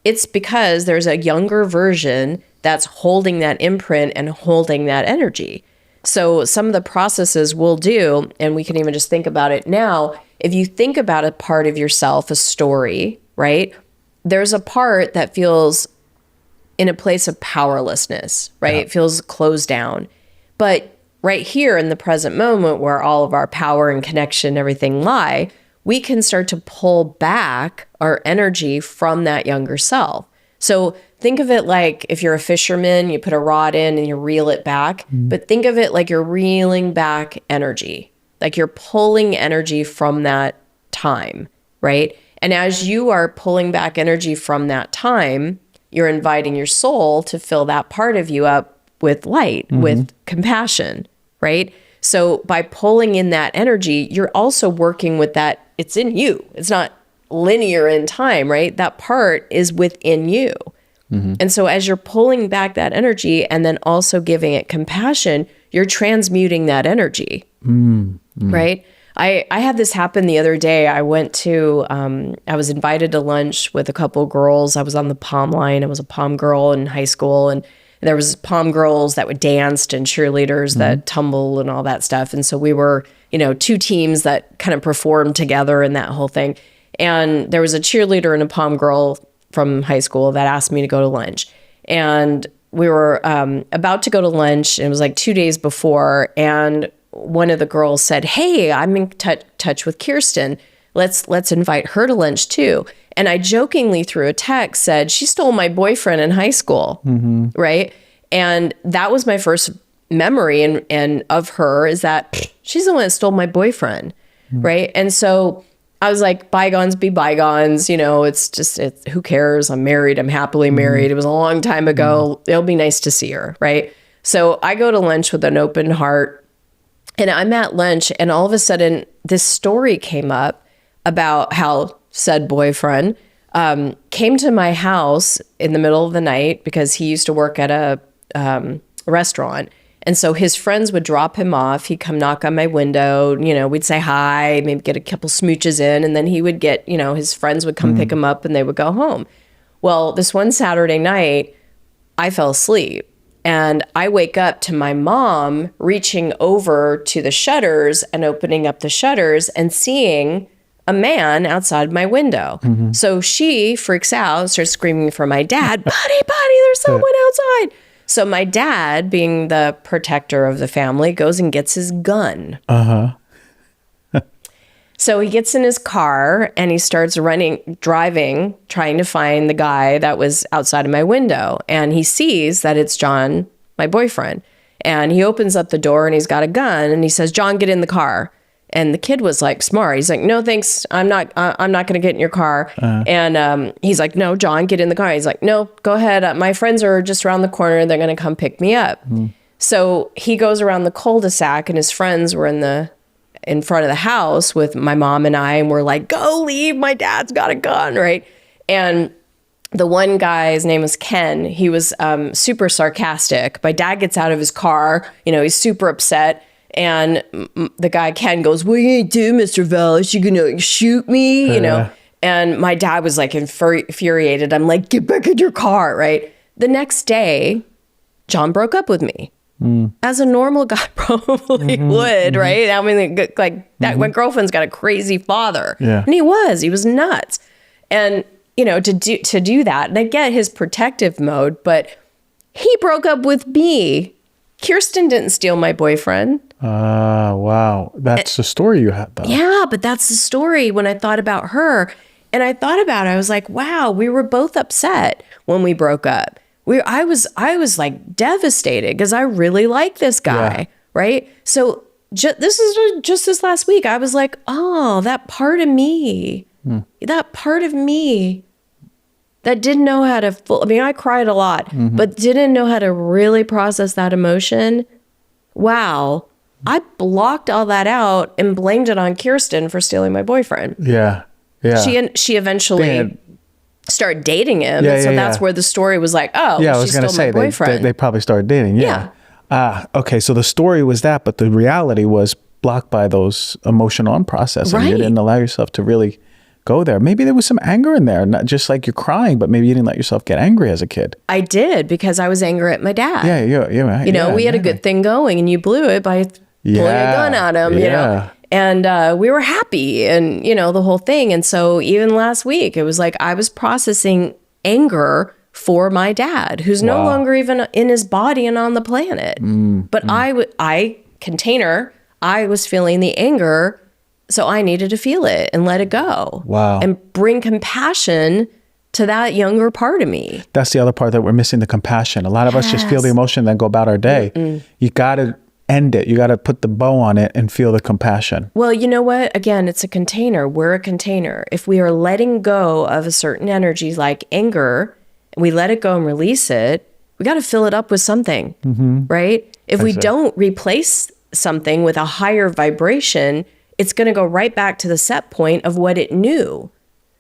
it's because there's a younger version that's holding that imprint and holding that energy. So some of the processes we'll do, and we can even just think about it now, if you think about a part of yourself, a story, right? There's a part that feels in a place of powerlessness, right? Yeah. It feels closed down. But right here in the present moment where all of our power and connection, everything lie, we can start to pull back our energy from that younger self. So think of it like if you're a fisherman, you put a rod in and you reel it back, but think of it like you're reeling back energy, like you're pulling energy from that time, right? And as you are pulling back energy from that time, you're inviting your soul to fill that part of you up with light, with compassion, right? So by pulling in that energy, you're also working with that. It's in you. It's not linear in time, right? That part is within you. And so as you're pulling back that energy and then also giving it compassion, you're transmuting that energy, right? I had this happen the other day. I went to, I was invited to lunch with a couple girls. I was on the pom line. I was a pom girl in high school. And there was pom girls that would dance and cheerleaders that tumble and all that stuff. And so we were, you know, two teams that kind of performed together and that whole thing. And there was a cheerleader and a pom girl from high school that asked me to go to lunch. And we were about to go to lunch. And it was like 2 days before. And one of the girls said, hey, I'm in touch with Kirsten. Let's invite her to lunch too. And I jokingly through a text said, she stole my boyfriend in high school, right? And that was my first memory and of her is that she's the one that stole my boyfriend, right? And so I was like, bygones be bygones, you know, it's who cares? I'm married, I'm happily married. It was a long time ago. It'll be nice to see her, right? So I go to lunch with an open heart and I'm at lunch and all of a sudden this story came up about how said boyfriend came to my house in the middle of the night because he used to work at a restaurant. And so his friends would drop him off. He'd come knock on my window. You know, we'd say hi, maybe get a couple smooches in. And then he would get, you know, his friends would come pick him up and they would go home. Well, this one Saturday night, I fell asleep. And I wake up to my mom reaching over to the shutters and opening up the shutters and seeing a man outside my window. So she freaks out, starts screaming for my dad, buddy, there's someone outside. So my dad, being the protector of the family, goes and gets his gun. So he gets in his car and he starts driving, trying to find the guy that was outside of my window. And he sees that it's John, my boyfriend. And he opens up the door and he's got a gun and he says, John, get in the car. And the kid was like smart. He's like, no, thanks. I'm not going to get in your car. And he's like, no, John, get in the car. He's like, no, go ahead. My friends are just around the corner. They're going to come pick me up. So he goes around the cul-de-sac and his friends were in front of the house with my mom and I, and we're like, go leave, my dad's got a gun, right? And the one guy's name was Ken. He was super sarcastic. My dad gets out of his car, he's super upset. And the guy Ken goes, what are you gonna do, Mr. Vallis? You gonna shoot me? And my dad was like infuriated. I'm like, get back in your car, right? The next day, John broke up with me. As a normal guy probably would, right? I mean, like that, my girlfriend's got a crazy father. Yeah. And he was nuts. And, to do that, and I get his protective mode, but he broke up with me. Kirsten didn't steal my boyfriend. Wow. That's the story you had, though. Yeah, but that's the story when I thought about her. And I thought about it, I was like, wow, we were both upset when we broke up. I was like devastated because I really like this guy, right? So this is just this last week. I was like, oh, that part of me that didn't know how to, I cried a lot, but didn't know how to really process that emotion. Wow. I blocked all that out and blamed it on Kirsten for stealing my boyfriend. Yeah. Yeah. She eventually start dating him. And so that's where the story was like, oh, I was going to say, they probably started dating. Yeah. Okay. So the story was that, but the reality was blocked by those emotional unprocessing. Right. You didn't allow yourself to really go there. Maybe there was some anger in there, not just like you're crying, but maybe you didn't let yourself get angry as a kid. I did, because I was angry at my dad. Yeah. We had a good thing going and you blew it by pulling a gun at him, And we were happy and, the whole thing. And so even last week, it was like I was processing anger for my dad, who's no longer even in his body and on the planet. But I was feeling the anger, so I needed to feel it and let it go. Wow. And bring compassion to that younger part of me. That's the other part that we're missing, the compassion. A lot of us just feel the emotion and then go about our day. You got to end it. You got to put the bow on it and feel the compassion. Well, you know what? Again, it's a container. We're a container. If we are letting go of a certain energy like anger, and we let it go and release it, we got to fill it up with something, right? If we don't replace something with a higher vibration, it's going to go right back to the set point of what it knew.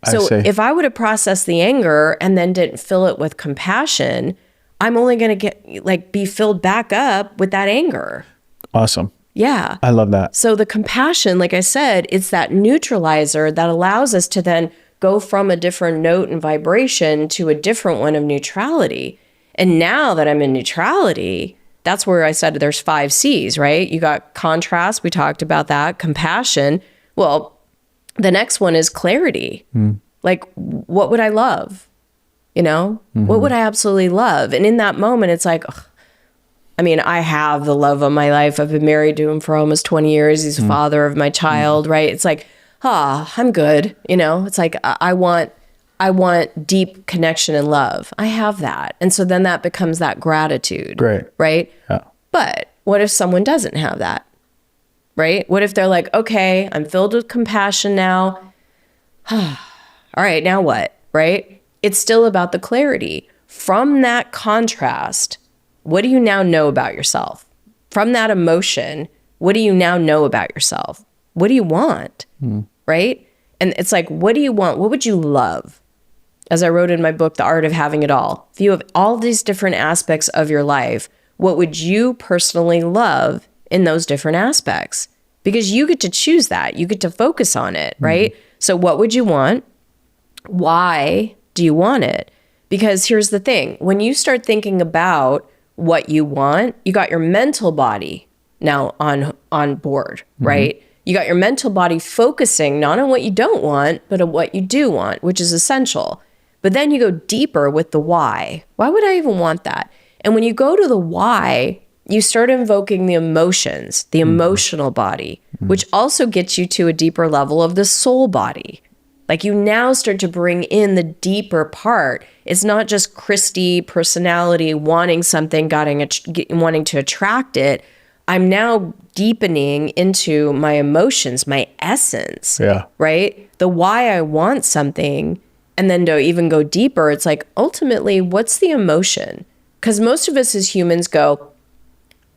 So if I would have processed the anger and then didn't fill it with compassion, I'm only going to be filled back up with that anger. Awesome. Yeah. I love that. So the compassion, like I said, it's that neutralizer that allows us to then go from a different note and vibration to a different one of neutrality. And now that I'm in neutrality, that's where I said there's 5 C's, right? You got contrast. We talked about that. Compassion. Well, the next one is clarity. Like, what would I love? What would I absolutely love? And in that moment, it's like, I have the love of my life. I've been married to him for almost 20 years. He's the father of my child, right? It's like, I'm good. It's like, I want deep connection and love. I have that. And so then that becomes that gratitude. Great. Right? Yeah. But what if someone doesn't have that? Right? What if they're like, okay, I'm filled with compassion now. All right, now what? Right? It's still about the clarity. From that contrast, what do you now know about yourself? From that emotion, what do you now know about yourself? What do you want? Right? And it's like, what do you want? What would you love? As I wrote in my book, The Art of Having It All. If you have all these different aspects of your life, what would you personally love in those different aspects? Because you get to choose that. You get to focus on it, right? So what would you want? Why do you want it? Because here's the thing. When you start thinking about what you want, you got your mental body now on board, right? You got your mental body focusing not on what you don't want, but on what you do want, which is essential. But then you go deeper with the why. Why would I even want that? And when you go to the why, you start invoking the emotions, the emotional body, which also gets you to a deeper level of the soul body. Like you now start to bring in the deeper part. It's not just Christy personality wanting something, wanting to attract it. I'm now deepening into my emotions, my essence, right? The why I want something. And then to even go deeper, it's like, ultimately, what's the emotion? Because most of us as humans go,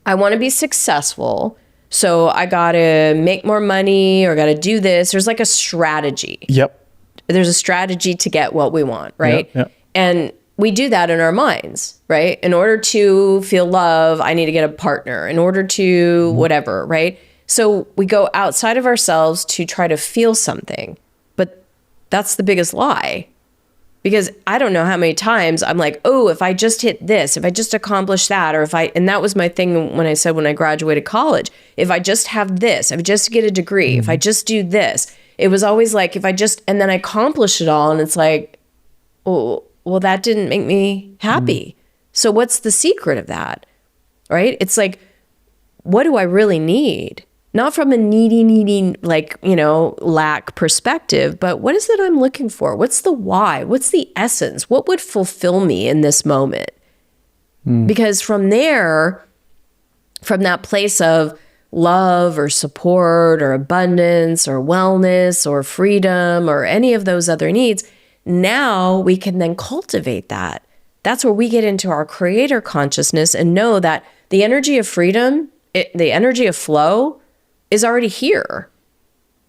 I want to be successful, so I got to make more money or got to do this. There's like a strategy. Yep. There's a strategy to get what we want, right? Yep. And we do that in our minds, right? In order to feel love, I need to get a partner. In order to whatever, right? So we go outside of ourselves to try to feel something. But that's the biggest lie. Because I don't know how many times I'm like, oh, if I just hit this, if I just accomplish that, or and that was my thing when I said when I graduated college, if I just have this, if I just get a degree, if I just do this, it was always like, if I just, and then I accomplish it all. And it's like, oh, well, that didn't make me happy. So what's the secret of that? Right? It's like, what do I really need? Not from a needy, like, lack perspective, but what is it I'm looking for? What's the why? What's the essence? What would fulfill me in this moment? Because from there, from that place of love or support or abundance or wellness or freedom or any of those other needs, now we can then cultivate that. That's where we get into our creator consciousness and know that the energy of freedom, the energy of flow, is already here.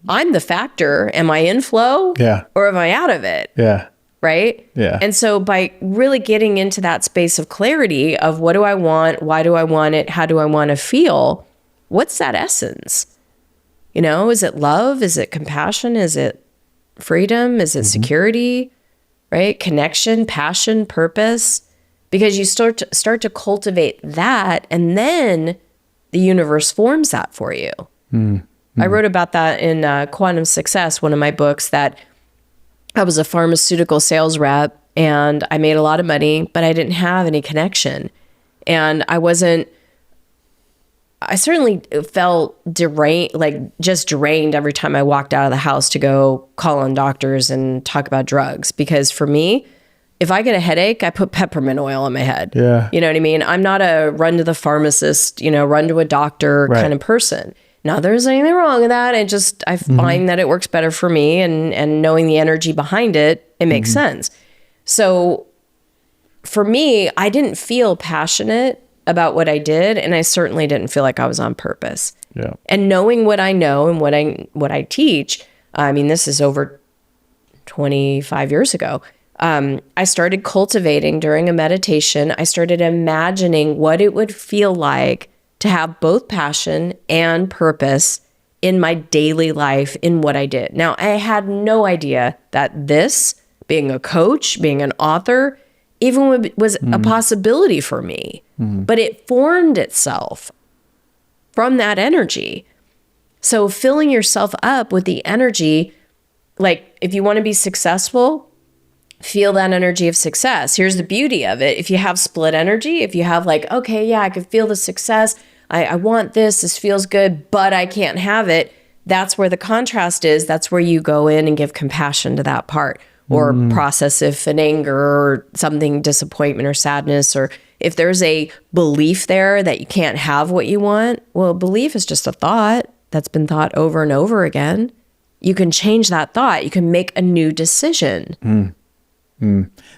I'm the factor. Am I in flow? Yeah. Or am I out of it? Yeah. Right? Yeah. And so by really getting into that space of clarity of what do I want? Why do I want it? How do I want to feel? What's that essence? Is it love? Is it compassion? Is it freedom? Is it security? Right? Connection, passion, purpose? Because you start to cultivate that, and then the universe forms that for you. I wrote about that in Quantum Success, one of my books, that I was a pharmaceutical sales rep and I made a lot of money, but I didn't have any connection. And I certainly felt drained every time I walked out of the house to go call on doctors and talk about drugs. Because for me, if I get a headache, I put peppermint oil on my head. Yeah. You know what I mean? I'm not a run to the pharmacist, run to a doctor kind of person. Not that there's anything wrong with that. I find that it works better for me, and knowing the energy behind it, it makes sense. So for me, I didn't feel passionate about what I did, and I certainly didn't feel like I was on purpose. Yeah. And knowing what I know and what I teach, this is over 25 years ago. I started cultivating during a meditation. I started imagining what it would feel like to have both passion and purpose in my daily life in what I did. Now, I had no idea that this, being a coach, being an author, even was a possibility for me. But it formed itself from that energy. So filling yourself up with the energy, like if you want to be successful, feel that energy of success. Here's the beauty of it. If you have split energy, if you have like, okay, yeah, I can feel the success. I want this feels good, but I can't have it. That's where the contrast is. That's where you go in and give compassion to that part, or process if an anger or something, disappointment or sadness, or if there's a belief there that you can't have what you want. Well, belief is just a thought that's been thought over and over again. You can change that thought. You can make a new decision.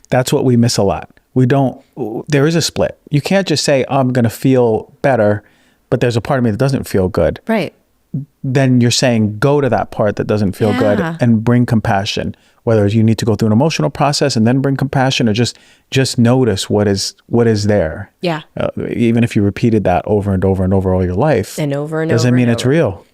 That's what we miss a lot. There is a split. You can't just say, I'm going to feel better, but there's a part of me that doesn't feel good. Right. Then you're saying, go to that part that doesn't feel good and bring compassion. Whether you need to go through an emotional process and then bring compassion, or just notice what is there. Yeah. Even if you repeated that over and over and over all your life. And over and doesn't over. mean it's real.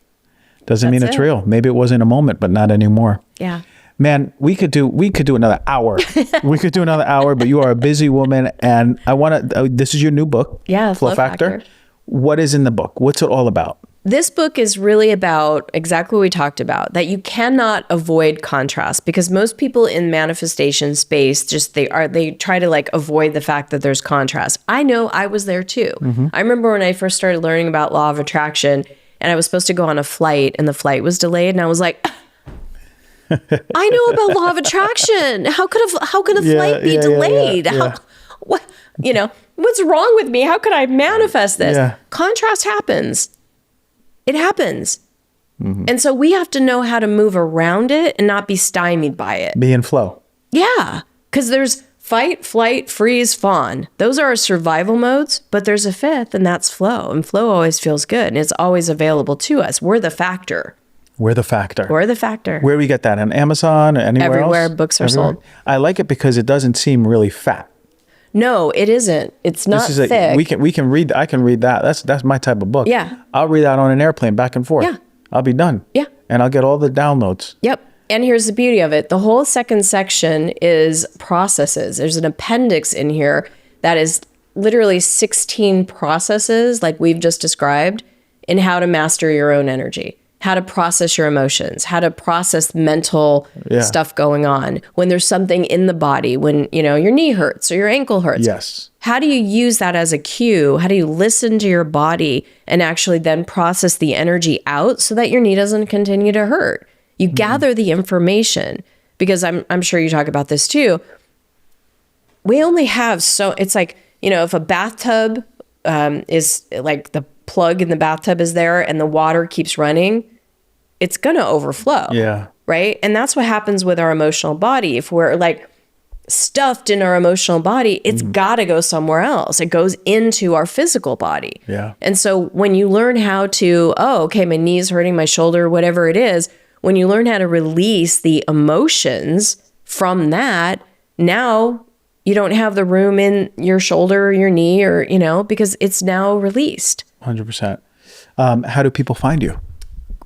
Doesn't mean it's real. Maybe it was in a moment, but not anymore. Yeah. Man, we could do another hour. We could do another hour, but you are a busy woman, and I want to. This is your new book, Yeah, Flow Factor. What is in the book? What's it all about? This book is really about exactly what we talked about, that you cannot avoid contrast, because most people in manifestation space they try to like avoid the fact that there's contrast. I know I was there too. I remember when I first started learning about law of attraction and I was supposed to go on a flight and the flight was delayed and I was like, I know about law of attraction. How could a flight be delayed? What, what's wrong with me? How could I manifest this? Yeah. Contrast happens. It happens. And so we have to know how to move around it and not be stymied by it. Be in flow. Yeah. Because there's fight, flight, freeze, fawn. Those are our survival modes, but there's a fifth, and that's flow. And flow always feels good, and it's always available to us. We're the factor. We're the factor. We're the factor. Where we get that? On Amazon or anywhere else? Everywhere books are sold. I like it because it doesn't seem really fat. No, it isn't. It's not thick. We can read. I can read that. That's my type of book. Yeah. I'll read that on an airplane back and forth. Yeah. I'll be done. Yeah. And I'll get all the downloads. Yep. And here's the beauty of it. The whole second section is processes. There's an appendix in here that is literally 16 processes, like we've just described, in how to master your own energy, how to process your emotions, how to process mental stuff going on. When there's something in the body, when, your knee hurts or your ankle hurts. Yes. How do you use that as a cue? How do you listen to your body and actually then process the energy out so that your knee doesn't continue to hurt? You gather the information, because I'm sure you talk about this too. We only have it's like, if a bathtub is like the plug in the bathtub is there and the water keeps running, it's going to overflow. Yeah. Right. And that's what happens with our emotional body. If we're like stuffed in our emotional body, it's got to go somewhere else. It goes into our physical body. Yeah. And so when you learn how to, my knee's hurting, my shoulder, whatever it is, when you learn how to release the emotions from that, now you don't have the room in your shoulder or your knee or, because it's now released. 100%. How do people find you?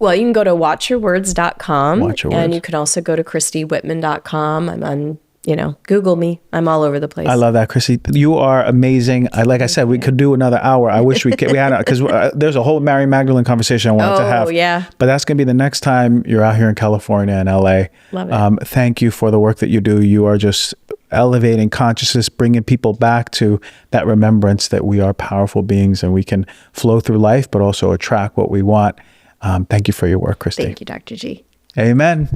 Well, you can go to watchyourwords.com. Watch Your Words. And you can also go to christywhitman.com. I'm on, Google me. I'm all over the place. I love that, Christy. You are amazing. Like I said, we could do another hour. I wish we had, because there's a whole Mary Magdalene conversation I wanted to have. Oh, yeah. But that's going to be the next time you're out here in California and LA. Love it. Thank you for the work that you do. You are just elevating consciousness, bringing people back to that remembrance that we are powerful beings and we can flow through life, but also attract what we want. Thank you for your work, Christy. Thank you, Dr. G. Amen.